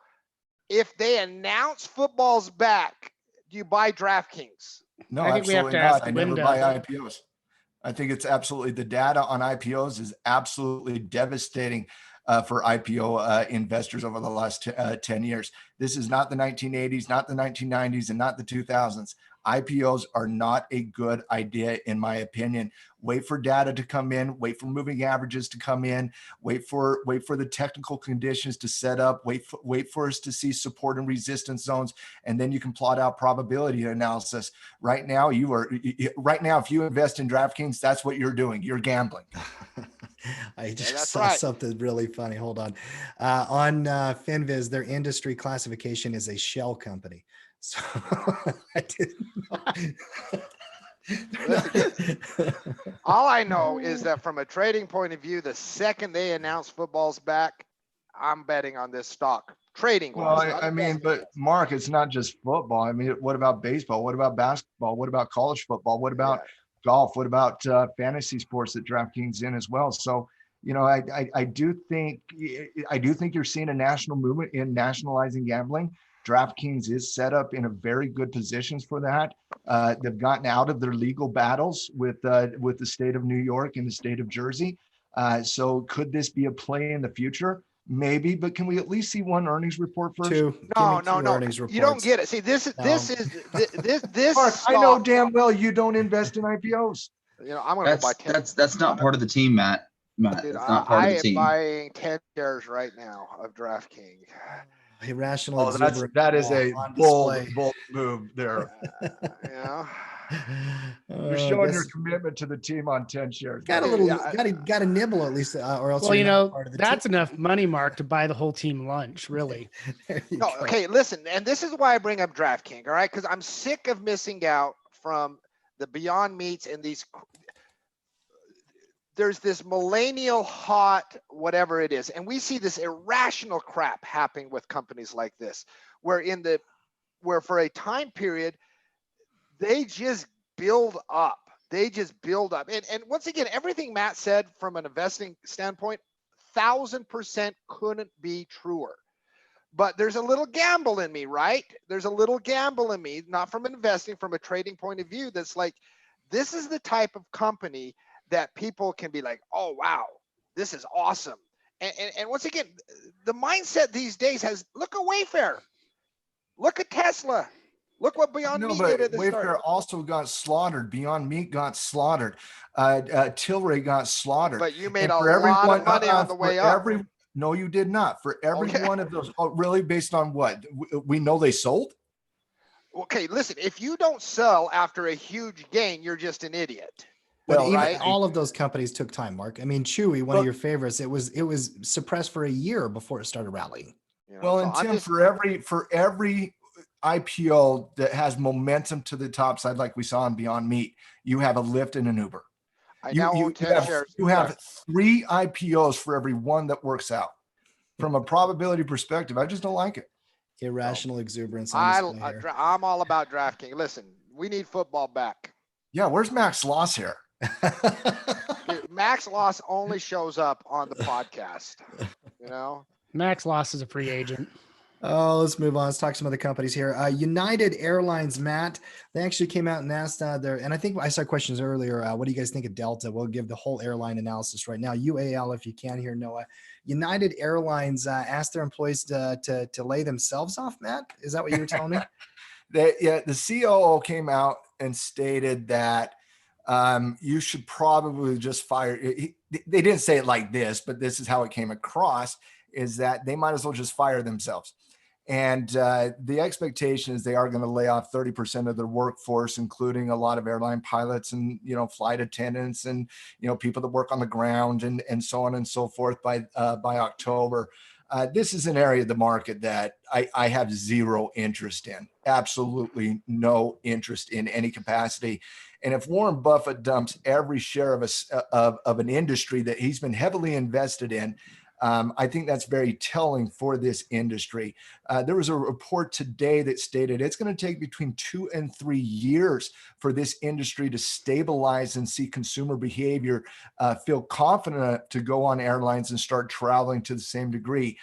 If they announce football's back, do you buy DraftKings? No, I think we have absolutely to not. ask I never Linda. buy IPOs. I think it's absolutely, the data on IPOs is absolutely devastating for IPO investors over the last 10 years. This is not the 1980s, not the 1990s, and not the 2000s. IPOs are not a good idea, in my opinion. Wait for data to come in, wait for moving averages to come in, wait for the technical conditions to set up, wait for us to see support and resistance zones, and then you can plot out probability analysis. Right now, if you invest in DraftKings, that's what you're doing. You're gambling. I just that's saw right. something really funny. Hold on. On FinViz, their industry classification is a shell company. So I didn't know. All I know is that from a trading point of view, the second they announce football's back, I'm betting on this stock. Trading Well, wise. I mean, but Mark, it's not just football. I mean, what about baseball? What about basketball? What about college football? What about golf? What about fantasy sports that DraftKings in as well? So, You know, I do think you're seeing a national movement in nationalizing gambling. DraftKings is set up in a very good positions for that. They've gotten out of their legal battles with the state of New York and the state of Jersey. So could this be a play in the future? Maybe, but can we at least see one earnings report first? Two. No, Give me two earnings you don't reports. get it. See, this No. this Mark, I know stock, damn well you don't invest in IPOs. you know, I'm gonna go buy 10. That's not part of the team, Matt. Dude, That's not part I of the am team. buying 10 shares right now of DraftKings. Irrational. Oh, that is a on bold display. move there. You know, You're showing your commitment to the team on 10 shares. Got a Dude, little, yeah, got a nibble at least, or else. Well, you're you not know, part of the that's team. enough money, Mark, to buy the whole team lunch, really. There you no, go. okay, listen, and this is why I bring up DraftKings, all right? Because I'm sick of missing out from the Beyond Meats and these. There's this millennial hot, whatever it is, and we see this irrational crap happening with companies like this, where for a time period, they just build up. They just build up. And once again, everything Matt said from an investing standpoint, 1000% couldn't be truer. But there's a little gamble in me, right? There's a little gamble in me, not from investing, from a trading point of view. That's like, this is the type of company that people can be like, oh, wow, this is awesome. And once again, the mindset these days has, look at Wayfair. Look at Tesla. Look what Beyond Meat did at the Wayfair start. also got slaughtered. Beyond Meat got slaughtered. Tilray got slaughtered. But you made And a for lot of money on the for way up. No, you did not. For every Okay. one of those, really, based on what? We know they sold? Okay, listen, if you don't sell after a huge gain, you're just an idiot. But Well, even right. all of those companies took time, Mark. I mean, Chewy, one of Look- your favorites, it was suppressed for a year before it started rallying. You know, Well, so and I'm Tim, just- for every IPO that has momentum to the top side, like we saw in Beyond Meat, you have a Lyft and an Uber. I now own 10 shares. You have 3 IPOs for every one that works out. From a probability perspective, I just don't like it. Irrational exuberance on display here. I'm all about DraftKings. Listen, we need football back. Yeah, where's Max Loss here? Dude, Max Loss only shows up on the podcast. You know, Max Loss is a free agent. Oh, let's move on. Let's talk some other companies here. United Airlines, Matt, they actually came out and asked there, and I think I saw questions earlier. What do you guys think of Delta? We'll give the whole airline analysis right now. UAL, if you can hear Noah. United Airlines asked their employees to lay themselves off, Matt? Is that what you were telling me? The COO came out and stated that you should probably just fire. They didn't say it like this, but this is how it came across, is that they might as well just fire themselves. And the expectation is they are going to lay off 30% of their workforce, including a lot of airline pilots and, flight attendants and, people that work on the ground and so on and so forth by October. This is an area of the market that I have zero interest in, absolutely no interest in any capacity. And if Warren Buffett dumps every share of an industry that he's been heavily invested in, I think that's very telling for this industry. There was a report today that stated it's going to take between 2 and 3 years for this industry to stabilize and see consumer behavior feel confident enough to go on airlines and start traveling to the same degree.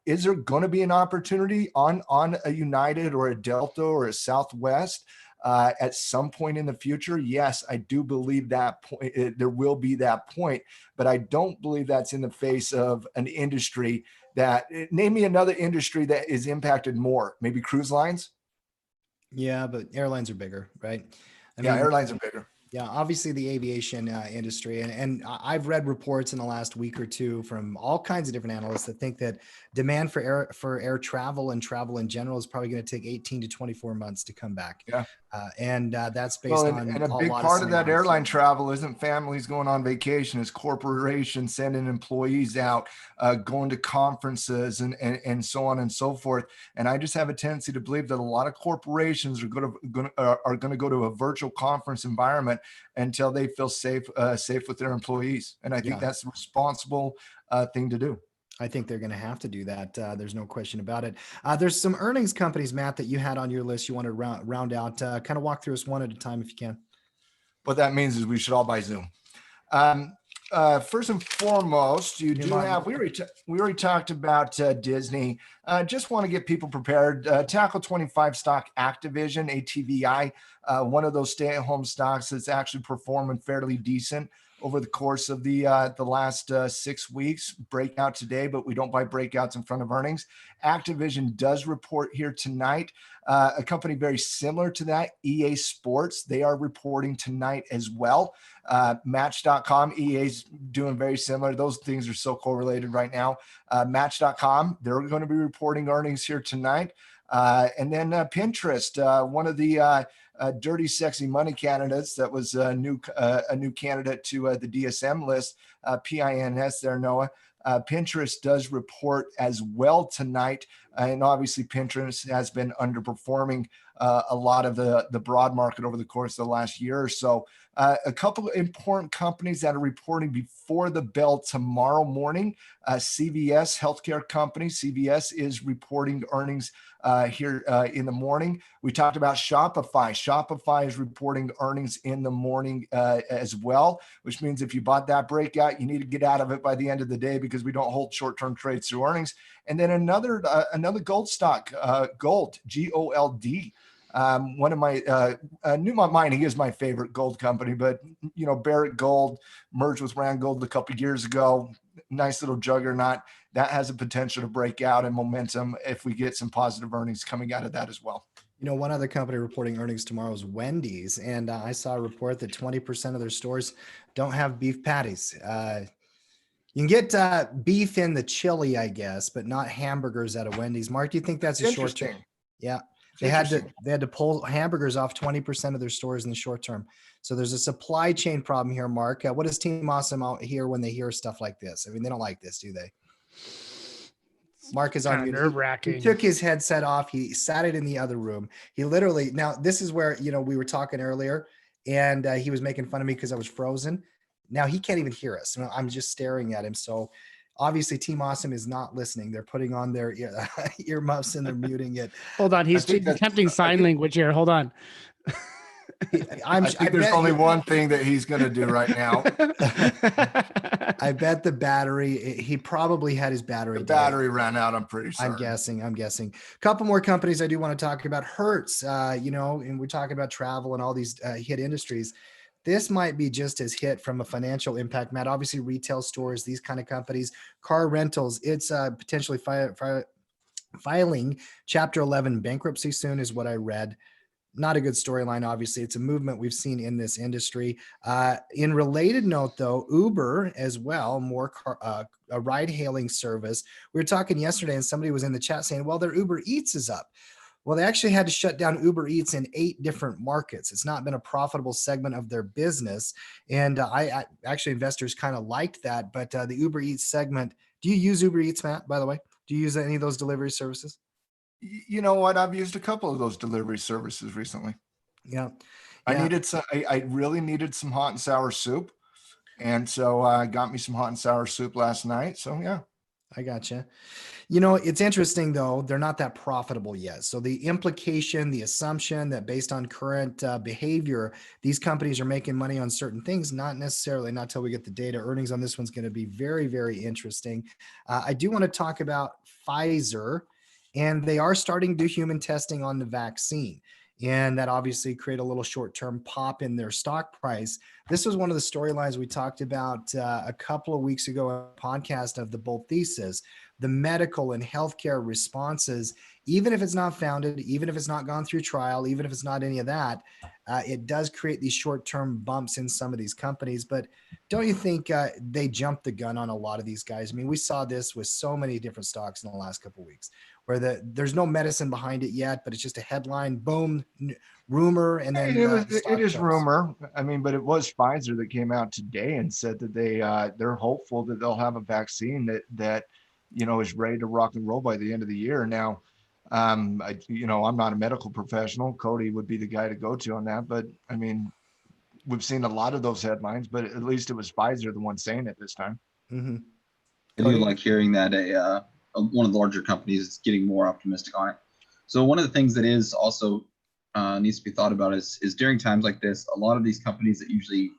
Is there going to be an opportunity on a United or a Delta or a Southwest at some point in the future? Yes, I do believe that point. There will be that point, but I don't believe that's in the face of an industry that, name me another industry that is impacted more. Maybe cruise lines. Yeah, but airlines are bigger, right? I mean, Airlines are bigger. Yeah, obviously the aviation industry, and I've read reports in the last week or two from all kinds of different analysts that think that demand for air travel and travel in general is probably going to take 18 to 24 months to come back. Yeah, and that's based on and a big part of that airline travel isn't families going on vacation; it's corporations sending employees out, going to conferences and so on and so forth. And I just have a tendency to believe that a lot of corporations are going to go to a virtual conference environment until they feel safe with their employees. And I think that's the responsible thing to do. I think they're going to have to do that. There's no question about it. There's some earnings companies, Matt, that you had on your list you want to round out. Kind of walk through us one at a time if you can. What that means is we should all buy Zoom. first and foremost, you do Newmont have, we already talked about Disney. Just want to get people prepared. Tackle 25 stock Activision, ATVI, one of those stay-at-home stocks that's actually performing fairly decent over the course of the last 6 weeks. Breakout today, but we don't buy breakouts in front of earnings. Activision does report here tonight. A company very similar to that, EA Sports, they are reporting tonight as well. Match.com, EA's doing very similar. Those things are so correlated right now. Match.com, they're going to be reporting earnings here tonight. And then Pinterest, one of the dirty, sexy money candidates that was a new candidate to the DSM list, PINS there, Noah. Pinterest does report as well tonight. And obviously Pinterest has been underperforming a lot of the broad market over the course of the last year or so. A couple of important companies that are reporting before the bell tomorrow morning. CVS healthcare company. CVS is reporting earnings here in the morning. We talked about Shopify. Shopify is reporting earnings in the morning as well, which means if you bought that breakout, you need to get out of it by the end of the day because we don't hold short-term trades through earnings. And then another gold stock, gold, GOLD. One of my Newmont Mining is my favorite gold company, but you know, Barrick Gold merged with Rand Gold a couple of years ago. Nice little juggernaut that has a potential to break out in momentum if we get some positive earnings coming out of that as well. You know, one other company reporting earnings tomorrow is Wendy's, and I saw a report that 20% of their stores don't have beef patties. You can get beef in the chili, I guess, but not hamburgers at a Wendy's. Mark, do you think that's a short term? Yeah. They had to pull hamburgers off 20% of their stores in the short term. So there's a supply chain problem here, Mark. What does Team Awesome out here when they hear stuff like this? I mean, they don't like this, do they? Mark is on mute. Nerve-wracking. He took his headset off. He sat it in the other room. He literally, now this is where, you know, we were talking earlier and he was making fun of me because I was frozen. Now he can't even hear us. I'm just staring at him. So obviously Team Awesome is not listening. They're putting on their earmuffs and they're muting it. Hold on. He's attempting sign language here. Hold on. I think there's only one thing that he's going to do right now. I bet the battery, he probably had his battery. The battery ran out, I'm pretty sure. I'm guessing. A couple more companies I do want to talk about. Hertz, you know, and we're talking about travel and all these hit industries. This might be just as hit from a financial impact, Matt. Obviously, retail stores, these kind of companies, car rentals, it's potentially filing Chapter 11 bankruptcy soon is what I read. Not a good storyline, obviously. It's a movement we've seen in this industry. In related note, though, Uber as well, a ride-hailing service. We were talking yesterday and somebody was in the chat saying, well, their Uber Eats is up. Well, they actually had to shut down Uber Eats in 8 different markets. It's not been a profitable segment of their business. And I actually, investors kind of liked that. But the Uber Eats segment, do you use Uber Eats, Matt, by the way? Do you use any of those delivery services? You know what? I've used a couple of those delivery services recently. Yeah. I really needed some hot and sour soup. And so I got me some hot and sour soup last night. So yeah. I gotcha. You know, it's interesting though, they're not that profitable yet. So the implication, the assumption that based on current behavior, these companies are making money on certain things, not necessarily, not till we get the data. Earnings on this one's going to be very, very interesting. I do want to talk about Pfizer, and they are starting to do human testing on the vaccine. And that obviously create a little short-term pop in their stock price. This was one of the storylines we talked about a couple of weeks ago on a podcast of the bull thesis, the medical and healthcare responses, even if it's not founded, even if it's not gone through trial, even if it's not any of that, it does create these short-term bumps in some of these companies. But don't you think they jumped the gun on a lot of these guys? I mean, we saw this with so many different stocks in the last couple of weeks, where there's no medicine behind it yet, but it's just a headline, boom, rumor, and then it is rumor. I mean, but it was Pfizer that came out today and said that they're hopeful that they'll have a vaccine that you know is ready to rock and roll by the end of the year. Now, I'm not a medical professional. Cody would be the guy to go to on that, but I mean, we've seen a lot of those headlines, but at least it was Pfizer the one saying it this time. Mm-hmm. I do like hearing that one of the larger companies is getting more optimistic on it. So one of the things that is also needs to be thought about is during times like this, a lot of these companies that usually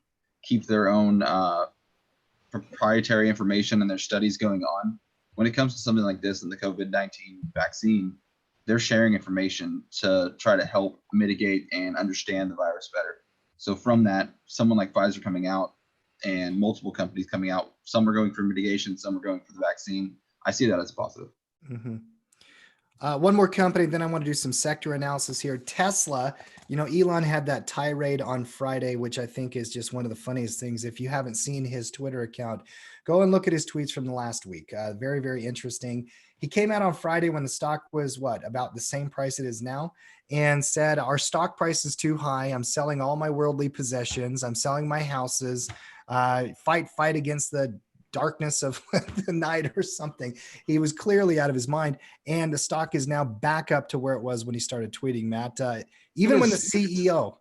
keep their own proprietary information and there's studies going on. When it comes to something like this and the COVID-19 vaccine, they're sharing information to try to help mitigate and understand the virus better. So from that, someone like Pfizer coming out and multiple companies coming out, some are going for mitigation, some are going for the vaccine. I see that as positive. Mm-hmm. One more company, then I want to do some sector analysis here. Tesla, you know, Elon had that tirade on Friday, which I think is just one of the funniest things. If you haven't seen his Twitter account, go and look at his tweets from the last week. Very, very interesting. He came out on Friday when the stock was about the same price it is now, and said, our stock price is too high. I'm selling all my worldly possessions. I'm selling my houses. Fight against the darkness of the night or something. He was clearly out of his mind, and the stock is now back up to where it was when he started tweeting, Matt. Even when the CEO,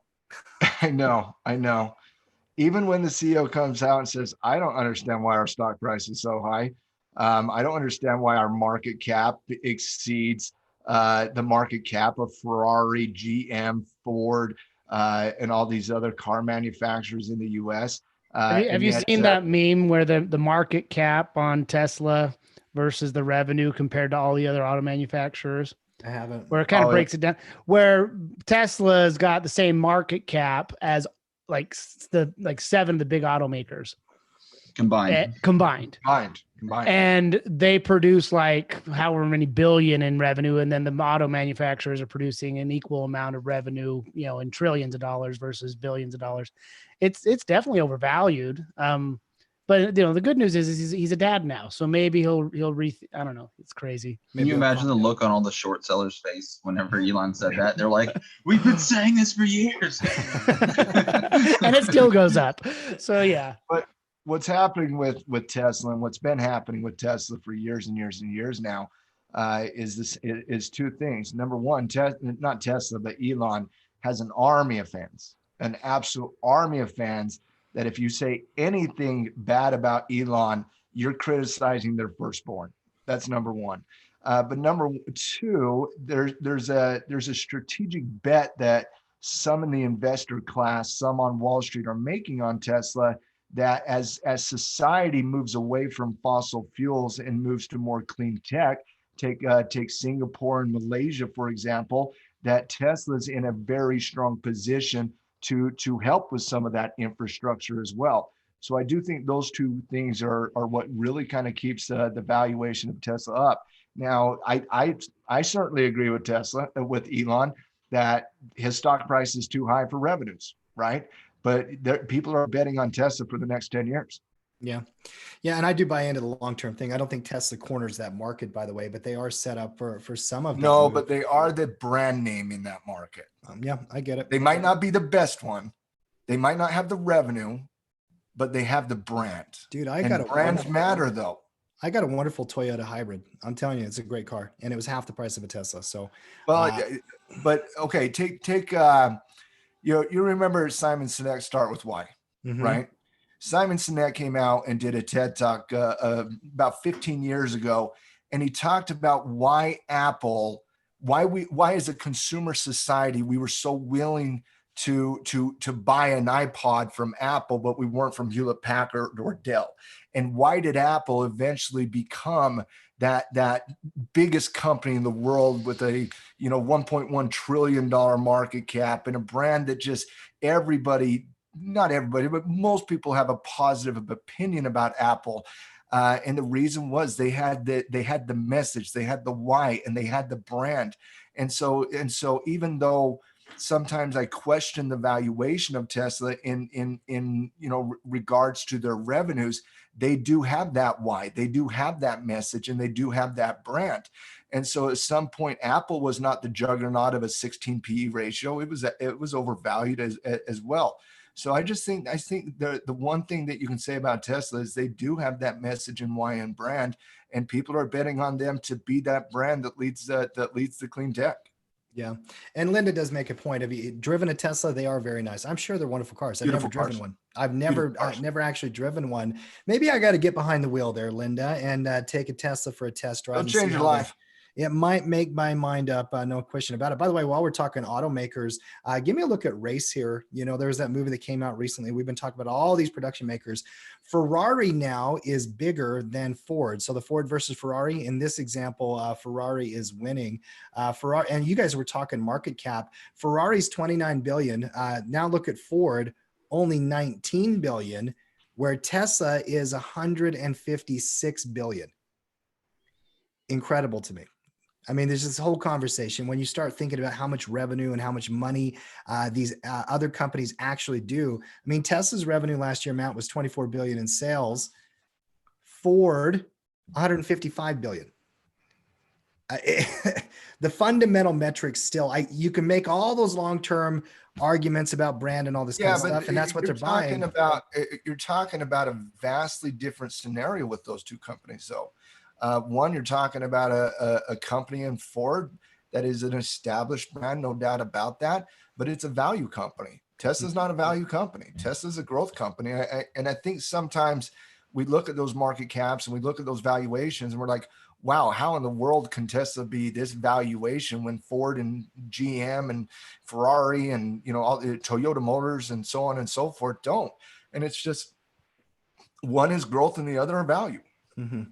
I know. Even when the CEO comes out and says, I don't understand why our stock price is so high. I don't understand why our market cap exceeds the market cap of Ferrari, GM, Ford, and all these other car manufacturers in the US. Have you seen that meme where the market cap on Tesla versus the revenue compared to all the other auto manufacturers? I haven't. Where it kind of breaks it down, where Tesla's got the same market cap as like 7 of the big automakers combined. And they produce like however many billion in revenue, and then the auto manufacturers are producing an equal amount of revenue, you know, in trillions of dollars versus billions of dollars. It's definitely overvalued. But you know, the good news is he's a dad now, so maybe he'll I don't know. It's crazy. Can you imagine the look on all the short sellers' face whenever Elon said that? They're like, "We've been saying this for years," and it still goes up. So yeah. But what's happening with Tesla, and what's been happening with Tesla for years and years and years now, is two things. Number one, not Tesla, but Elon has an army of fans, an absolute army of fans, that if you say anything bad about Elon, you're criticizing their firstborn. That's number one. But number two, there's a strategic bet that some in the investor class, some on Wall Street, are making on Tesla, that as society moves away from fossil fuels and moves to more clean tech, take Singapore and Malaysia, for example, that Tesla's in a very strong position to help with some of that infrastructure as well. So I do think those two things are what really kind of keeps the valuation of Tesla up. Now, I certainly agree with with Elon, that his stock price is too high for revenues, right? But people are betting on Tesla for the next 10 years. Yeah. And I do buy into the long-term thing. I don't think Tesla corners that market, by the way, but they are set up for some of them. No, but they are the brand name in that market. Yeah, I get it. They might not be the best one. They might not have the revenue, but they have the brand. Dude, brands matter though. I got a wonderful Toyota hybrid. I'm telling you, it's a great car, and it was half the price of a Tesla. So, well, but okay, take you remember Simon Sinek, Start With Why, right? Simon Sinek came out and did a TED Talk about 15 years ago, and he talked about why as a consumer society, we were so willing to buy an iPod from Apple, but we weren't from Hewlett Packard or Dell. And why did Apple eventually become that biggest company in the world with a $1.1 trillion market cap, and a brand that just not everybody, but most people have a positive opinion about Apple. And the reason was they had the message, they had the why, and they had the brand. And so even though sometimes I question the valuation of Tesla in regards to their revenues, they do have that why, they do have that message, and they do have that brand. And so at some point, Apple was not the juggernaut of a 16 PE ratio. It was overvalued as well. So I think the one thing that you can say about Tesla is they do have that message and why and brand, and people are betting on them to be that brand that leads the clean tech. Yeah. And Linda does make a point. Have you driven a Tesla? They are very nice. I'm sure they're wonderful cars. I've never driven one. I've never actually driven one. Maybe I got to get behind the wheel there, Linda, and take a Tesla for a test drive. It'll change your life. It might make my mind up, no question about it. By the way, while we're talking automakers, give me a look at race here. You know, there's that movie that came out recently. We've been talking about all these production makers. Ferrari now is bigger than Ford. So the Ford versus Ferrari, in this example, Ferrari is winning. Ferrari, and you guys were talking market cap. Ferrari's 29 billion. Now look at Ford, only 19 billion, where Tesla is 156 billion. Incredible to me. I mean, there's this whole conversation when you start thinking about how much revenue and how much money these other companies actually do. I mean, Tesla's revenue last year amount was 24 billion in sales. Ford, 155 billion. The fundamental metrics still, you can make all those long-term arguments about brand and all this kind of stuff, and that's what they're buying. You're talking about a vastly different scenario with those two companies, though. One, you're talking about a company in Ford that is an established brand, no doubt about that, but it's a value company. Tesla's not a value company. Tesla's a growth company. And I think sometimes we look at those market caps and we look at those valuations and we're like, wow, how in the world can Tesla be this valuation when Ford and GM and Ferrari and, you know, all the Toyota Motors and so on and so forth don't. And it's just one is growth and the other are value. Mm-hmm.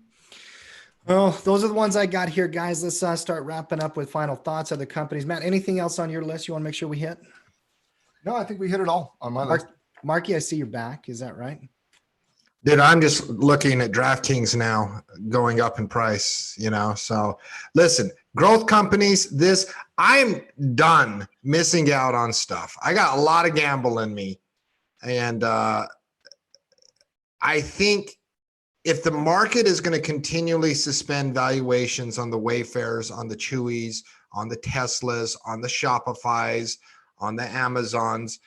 Well, those are the ones I got here, guys. Let's start wrapping up with final thoughts of the companies. Matt, anything else on your list you want to make sure we hit? No, I think we hit it all on my list. Marky, I see you're back. Is that right? Dude, I'm just looking at DraftKings now going up in price, you know? So listen, growth companies, I'm done missing out on stuff. I got a lot of gamble in me. And I think if the market is going to continually suspend valuations on the Wayfarers, on the Chewies, on the Teslas, on the Shopifys, on the Amazons,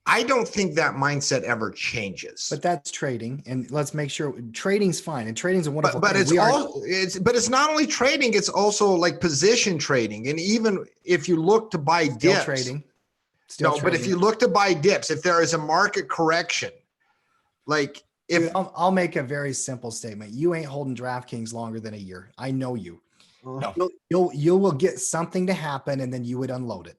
I don't think that mindset ever changes. But that's trading, and let's make sure trading's fine, and trading's a wonderful but thing. It's not only trading, it's also like position trading. And even if you look to buy dips, but if you look to buy dips, if there is a market correction, like I'll make a very simple statement. You ain't holding DraftKings longer than a year. I know you. No. You will get something to happen, and then you would unload it.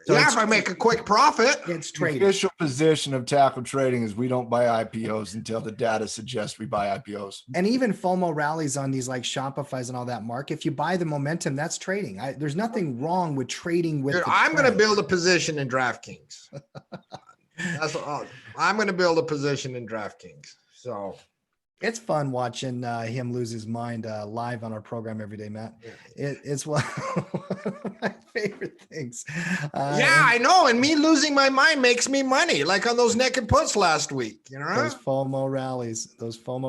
So if I make a quick profit, it's The trading. official position of Tackle Trading is we don't buy IPOs until the data suggests we buy IPOs. And even FOMO rallies on these like Shopify's and all that, Mark, if you buy the momentum, that's trading. There's nothing wrong with trading with. dude, I'm going to build a position in DraftKings. I'm going to build a position in DraftKings. So it's fun watching him lose his mind live on our program every day, Matt. Yeah. It's one of my favorite things. Yeah, I know. And me losing my mind makes me money, like on those naked puts last week. You know, those FOMO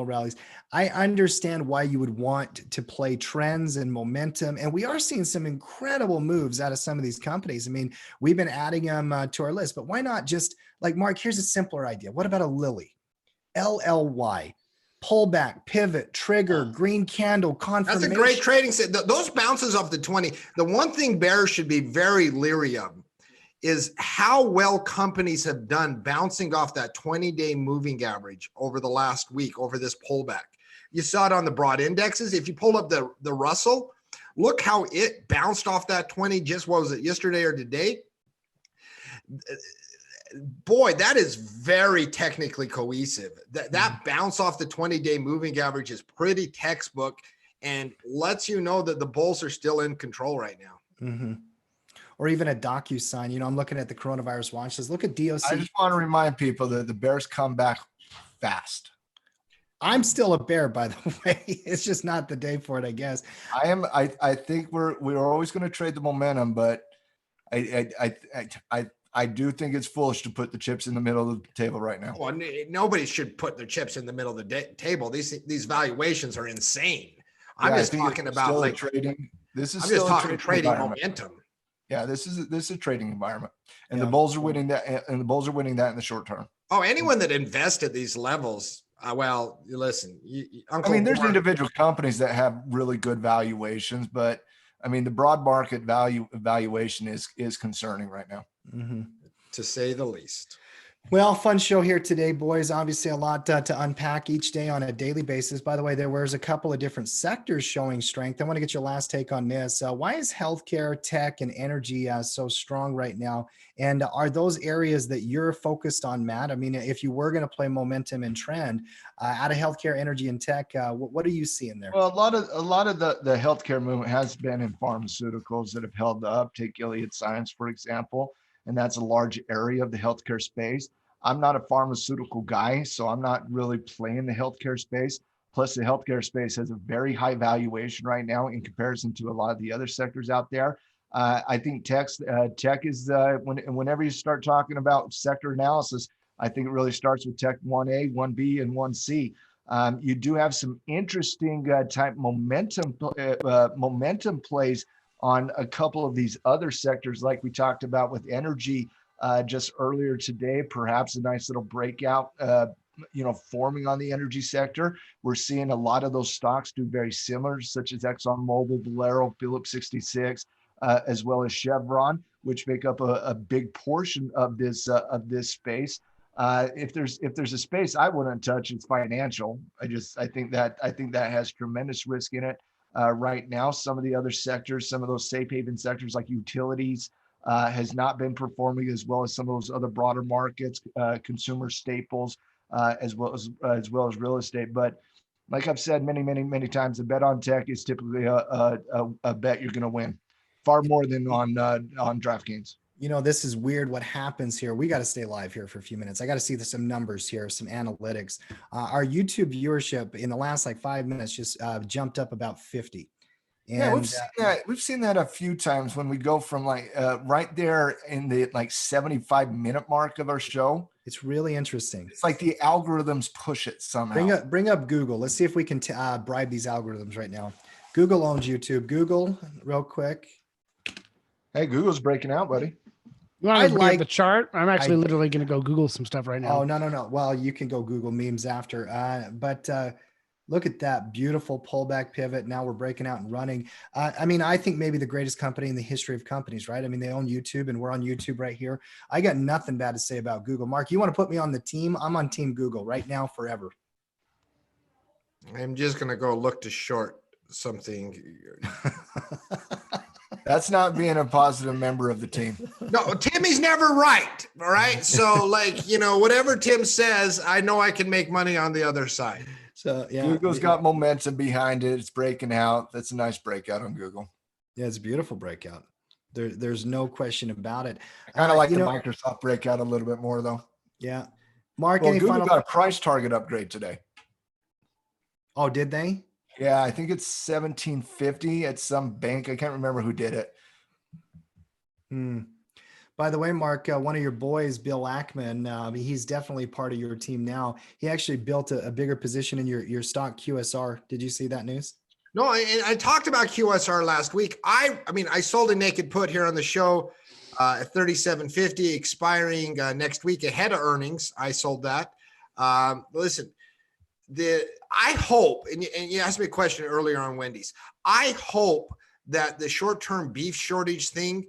rallies. I understand why you would want to play trends and momentum. And we are seeing some incredible moves out of some of these companies. I mean, we've been adding them to our list, but why not just like, Mark, here's a simpler idea. What about a Lilly? LLY. Pullback, pivot, trigger, green candle, confirmation. That's a great trading set. Those bounces off the 20. The one thing bears should be very leery of is how well companies have done bouncing off that 20-day moving average over the last week, over this pullback. You saw it on the broad indexes. If you pull up the Russell, look how it bounced off that 20, just what was it, yesterday or today? Boy, that is very technically cohesive. That bounce off the 20-day moving average is pretty textbook and lets you know that the bulls are still in control right now. Mm-hmm. Or even a DocuSign. You know, I'm looking at the coronavirus watch. Says, look at DOC. I just want to remind people that the bears come back fast. I'm still a bear, by the way. It's just not the day for it, I guess. I think we're always going to trade the momentum, but I do think it's foolish to put the chips in the middle of the table right now. Well, nobody should put their chips in the middle of the table. These valuations are insane. I'm just talking about like trading. This is I'm just talking trading momentum. Yeah, this is a trading environment, and Yeah. the bulls are winning that, and the bulls are winning that in the short term. Oh, anyone that invests at these levels, well, listen, there's individual companies that have really good valuations, but I mean, the broad market valuation is concerning right now. Mm-hmm. to say the least. Well, fun show here today, boys. Obviously, a lot to unpack each day on a daily basis. By the way, there was a couple of different sectors showing strength. I want to get your last take on this. Why is healthcare, tech, and energy so strong right now? And are those areas that you're focused on, Matt? I mean, if you were going to play momentum and trend out of healthcare, energy, and tech, what are you seeing there? Well, a lot of the healthcare movement has been in pharmaceuticals that have held up. Take Gilead Science, for example, and that's a large area of the healthcare space. I'm not a pharmaceutical guy, so I'm not really playing the healthcare space. Plus, the healthcare space has a very high valuation right now in comparison to a lot of the other sectors out there. I think tech is whenever you start talking about sector analysis, I think it really starts with tech 1A, 1B, and 1C. You do have some interesting type momentum plays on a couple of these other sectors, like we talked about with energy just earlier today. Perhaps a nice little breakout, forming on the energy sector. We're seeing a lot of those stocks do very similar, such as ExxonMobil, Valero, Phillips 66, as well as Chevron, which make up a big portion of this space. If there's a space I wouldn't touch, it's financial. I think that has tremendous risk in it right now. Some of the other sectors, some of those safe haven sectors like utilities, has not been performing as well as some of those other broader markets, consumer staples, as well as real estate. But like I've said many times, a bet on tech is typically a bet you're going to win, far more than on DraftKings. You know, this is weird what happens here. We got to stay live here for a few minutes. I got to see some numbers here, some analytics. Our YouTube viewership in the last 5 minutes just jumped up about 50. And yeah, we've seen that a few times when we go from right there in the 75-minute mark of our show. It's really interesting. It's like the algorithms push it somehow. Bring up Google. Let's see if we can bribe these algorithms right now. Google owns YouTube. Google, real quick. Hey, Google's breaking out, buddy. You want to bring up the chart? I'm actually literally going to go Google some stuff right now. Oh, no. Well, you can go Google memes after. But look at that beautiful pullback pivot. Now we're breaking out and running. I think maybe the greatest company in the history of companies, right? I mean, they own YouTube and we're on YouTube right here. I got nothing bad to say about Google. Mark, you want to put me on the team? I'm on Team Google right now, forever. I'm just going to go look to short something. That's not being a positive member of the team. No, Timmy's never right. All right. So whatever Tim says, I know I can make money on the other side. So yeah, Google's got momentum behind it. It's breaking out. That's a nice breakout on Google. Yeah, it's a beautiful breakout. There's no question about it. I kind of like the Microsoft breakout a little bit more though. Yeah. Mark, Google got a price target upgrade today. Oh, did they? Yeah, I think it's 1750 at some bank. I can't remember who did it. By the way, Mark, one of your boys, Bill Ackman, he's definitely part of your team now. He actually built a bigger position in your stock QSR. Did you see that news? No, I talked about QSR last week. I sold a naked put here on the show at 37.50, expiring next week ahead of earnings. I sold that. Listen, I hope, and you asked me a question earlier on Wendy's. I hope that the short-term beef shortage thing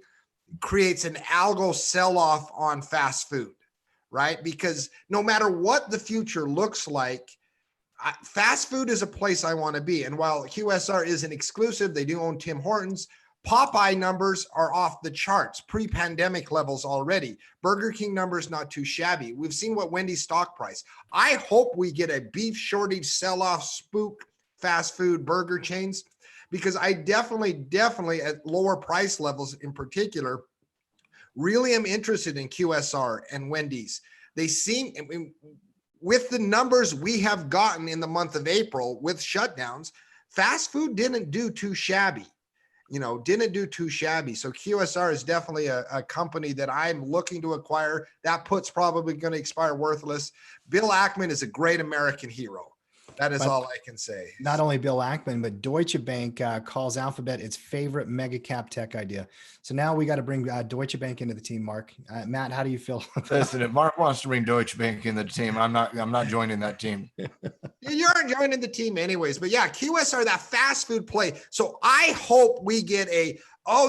creates an algo sell-off on fast food, right? Because no matter what the future looks like, fast food is a place I want to be. And while QSR isn't exclusive, they do own Tim Hortons. Popeye numbers are off the charts, pre-pandemic levels already. Burger King numbers not too shabby. We've seen what Wendy's stock price. I hope we get a beef shortage sell-off spook fast food burger chains, because I definitely at lower price levels in particular, really am interested in QSR and Wendy's. They seem, with the numbers we have gotten in the month of April with shutdowns, fast food didn't do too shabby. So QSR is definitely a company that I'm looking to acquire. That put's probably going to expire worthless. Bill Ackman is a great American hero. That is all I can say. Not only Bill Ackman, but Deutsche Bank calls Alphabet its favorite mega cap tech idea. So now we got to bring Deutsche Bank into the team, Mark. Matt, how do you feel? Listen, if Mark wants to bring Deutsche Bank in the team, I'm not joining that team. You're joining the team anyways. But yeah, QSR, that fast food play. So I hope we get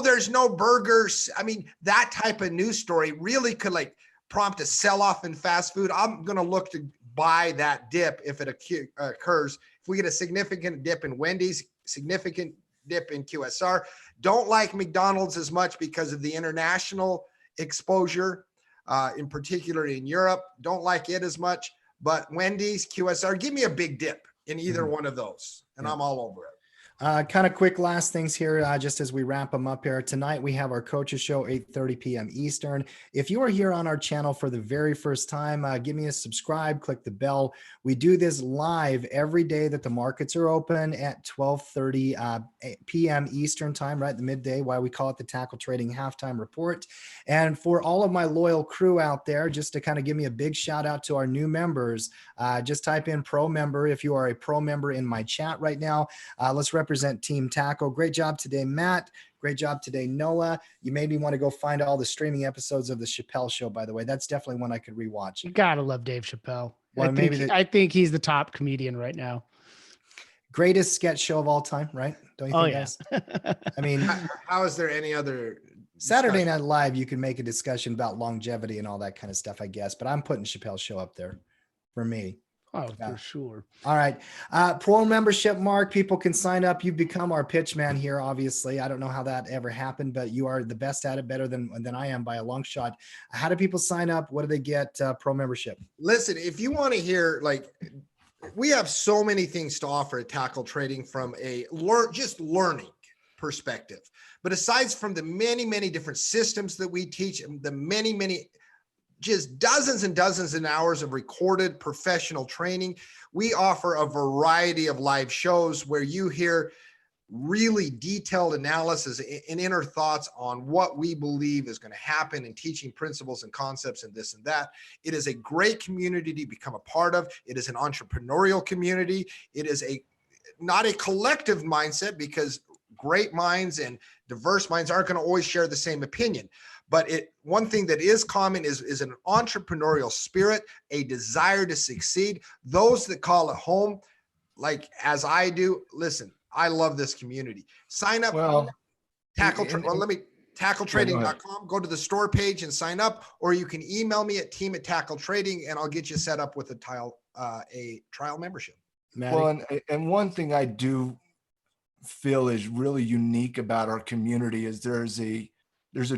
there's no burgers. I mean, that type of news story really could prompt a sell-off in fast food, I'm going to look to buy that dip if it occurs. If we get a significant dip in Wendy's, significant dip in QSR, don't like McDonald's as much because of the international exposure, in particular in Europe. Don't like it as much, but Wendy's, QSR, give me a big dip in either one of those, and I'm all over it. Kind of quick last things here, just as we wrap them up here. Tonight, we have our coaches show, 8:30 p.m. Eastern. If you are here on our channel for the very first time, give me a subscribe, click the bell. We do this live every day that the markets are open at 12:30 p.m. Eastern time, right? The midday, why we call it the Tackle Trading Halftime Report. And for all of my loyal crew out there, just to kind of give me a big shout out to our new members, just type in pro member if you are a pro member in my chat right now. Let's represent Team Tackle. Great job today, Matt. Great job today, Noah. You made me want to go find all the streaming episodes of the Chappelle Show, by the way. That's definitely one I could rewatch. You gotta love Dave Chappelle. Well, I think he's the top comedian right now. Greatest sketch show of all time, right? Don't you think, guys? I mean, How is there any other Saturday discussion? Night Live, you can make a discussion about longevity and all that kind of stuff, I guess. But I'm putting Chappelle's Show up there for me. Oh, Yeah. for sure. All right. Pro membership, Mark, people can sign up. You've become our pitch man here, obviously. I don't know how that ever happened, but you are the best at it, better than I am by a long shot. How do people sign up? What do they get pro membership? Listen, if you want to hear, like, we have so many things to offer at Tackle Trading from a learning perspective. But aside from the many, many different systems that we teach, the many, just dozens and dozens of hours of recorded professional training, we offer a variety of live shows where you hear really detailed analysis and inner thoughts on what we believe is going to happen and teaching principles and concepts and this and that. It is a great community to become a part of. It is an entrepreneurial community. It is not a collective mindset, because great minds and diverse minds aren't going to always share the same opinion. But one thing that is common is an entrepreneurial spirit, a desire to succeed. Those that call it home, like as I do, listen, I love this community. Sign up. Well, tackletrading.com. Go to the store page and sign up, or you can email me at team@tackletrading, and I'll get you set up with a trial membership. Maddie? Well, and one thing I do feel is really unique about our community is there's a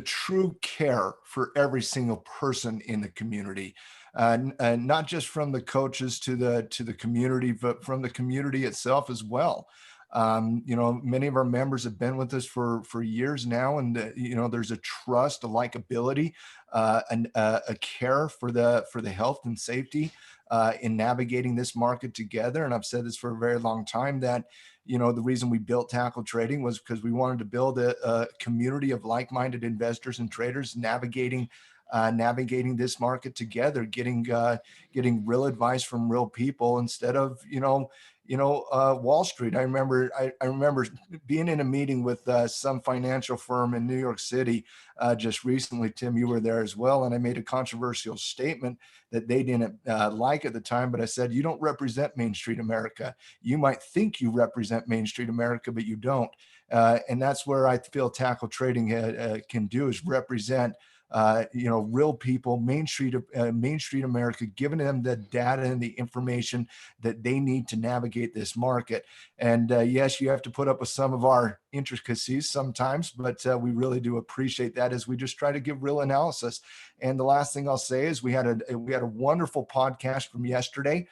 true care for every single person in the community, not just from the coaches to the community, but from the community itself as well. Many of our members have been with us for years now, and there's a trust, a likability, and a care for the health and safety in navigating this market together. And I've said this for a very long time that the reason we built Tackle Trading was because we wanted to build a community of like-minded investors and traders navigating this market together, getting real advice from real people instead of Wall Street. I remember being in a meeting with some financial firm in New York City just recently. Tim, you were there as well, and I made a controversial statement that they didn't like at the time. But I said, you don't represent Main Street America. You might think you represent Main Street America, but you don't. And that's where I feel Tackle Trading can do, is represent real people, Main Street America, giving them the data and the information that they need to navigate this market. And yes, you have to put up with some of our intricacies sometimes, but we really do appreciate that as we just try to give real analysis. And the last thing I'll say is we had a wonderful podcast from yesterday.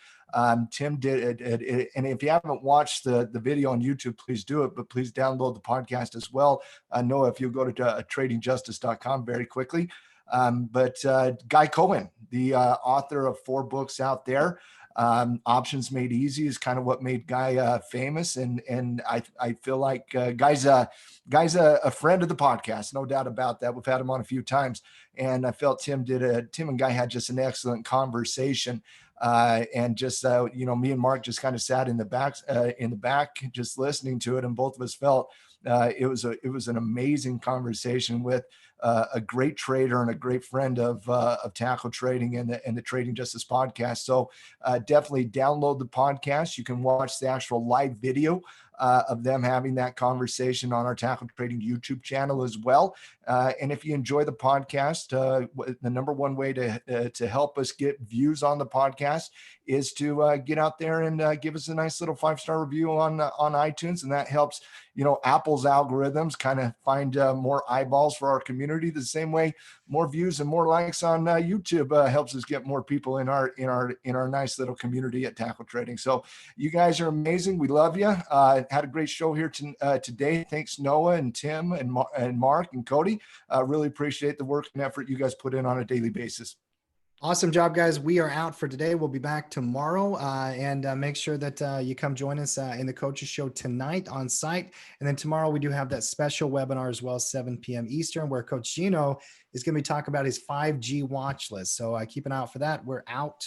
Tim did it, and if you haven't watched the video on YouTube, please do it, but please download the podcast as well. Noah, if you go to tradingjustice.com very quickly. But Guy Cohen, the author of 4 books out there, Options Made Easy is kind of what made Guy famous. And I feel like Guy's a friend of the podcast, no doubt about that. We've had him on a few times, and I felt Tim and Guy had just an excellent conversation. And just me and Mark just kind of sat in the back just listening to it, and both of us felt it was an amazing conversation with a great trader and a great friend of Tackle Trading and the Trading Justice podcast. So definitely download the podcast. You can watch the actual live video of them having that conversation on our Tackle Trading YouTube channel as well. And if you enjoy the podcast, the number one way to help us get views on the podcast is to get out there and give us a nice little 5-star review on iTunes, and that helps Apple's algorithms kind of find more eyeballs for our community. The same way more views and more likes on YouTube helps us get more people in our nice little community at Tackle Trading. So you guys are amazing. We love you. Had a great show here today. Thanks Noah and Tim and Mark and Cody. Really appreciate the work and effort you guys put in on a daily basis. Awesome job, guys. We are out for today. We'll be back tomorrow, and make sure that you come join us in the Coaches Show tonight on site. And then tomorrow we do have that special webinar as well, 7 p.m. Eastern, where Coach Gino is going to be talking about his 5G watch list. So keep an eye out for that. We're out.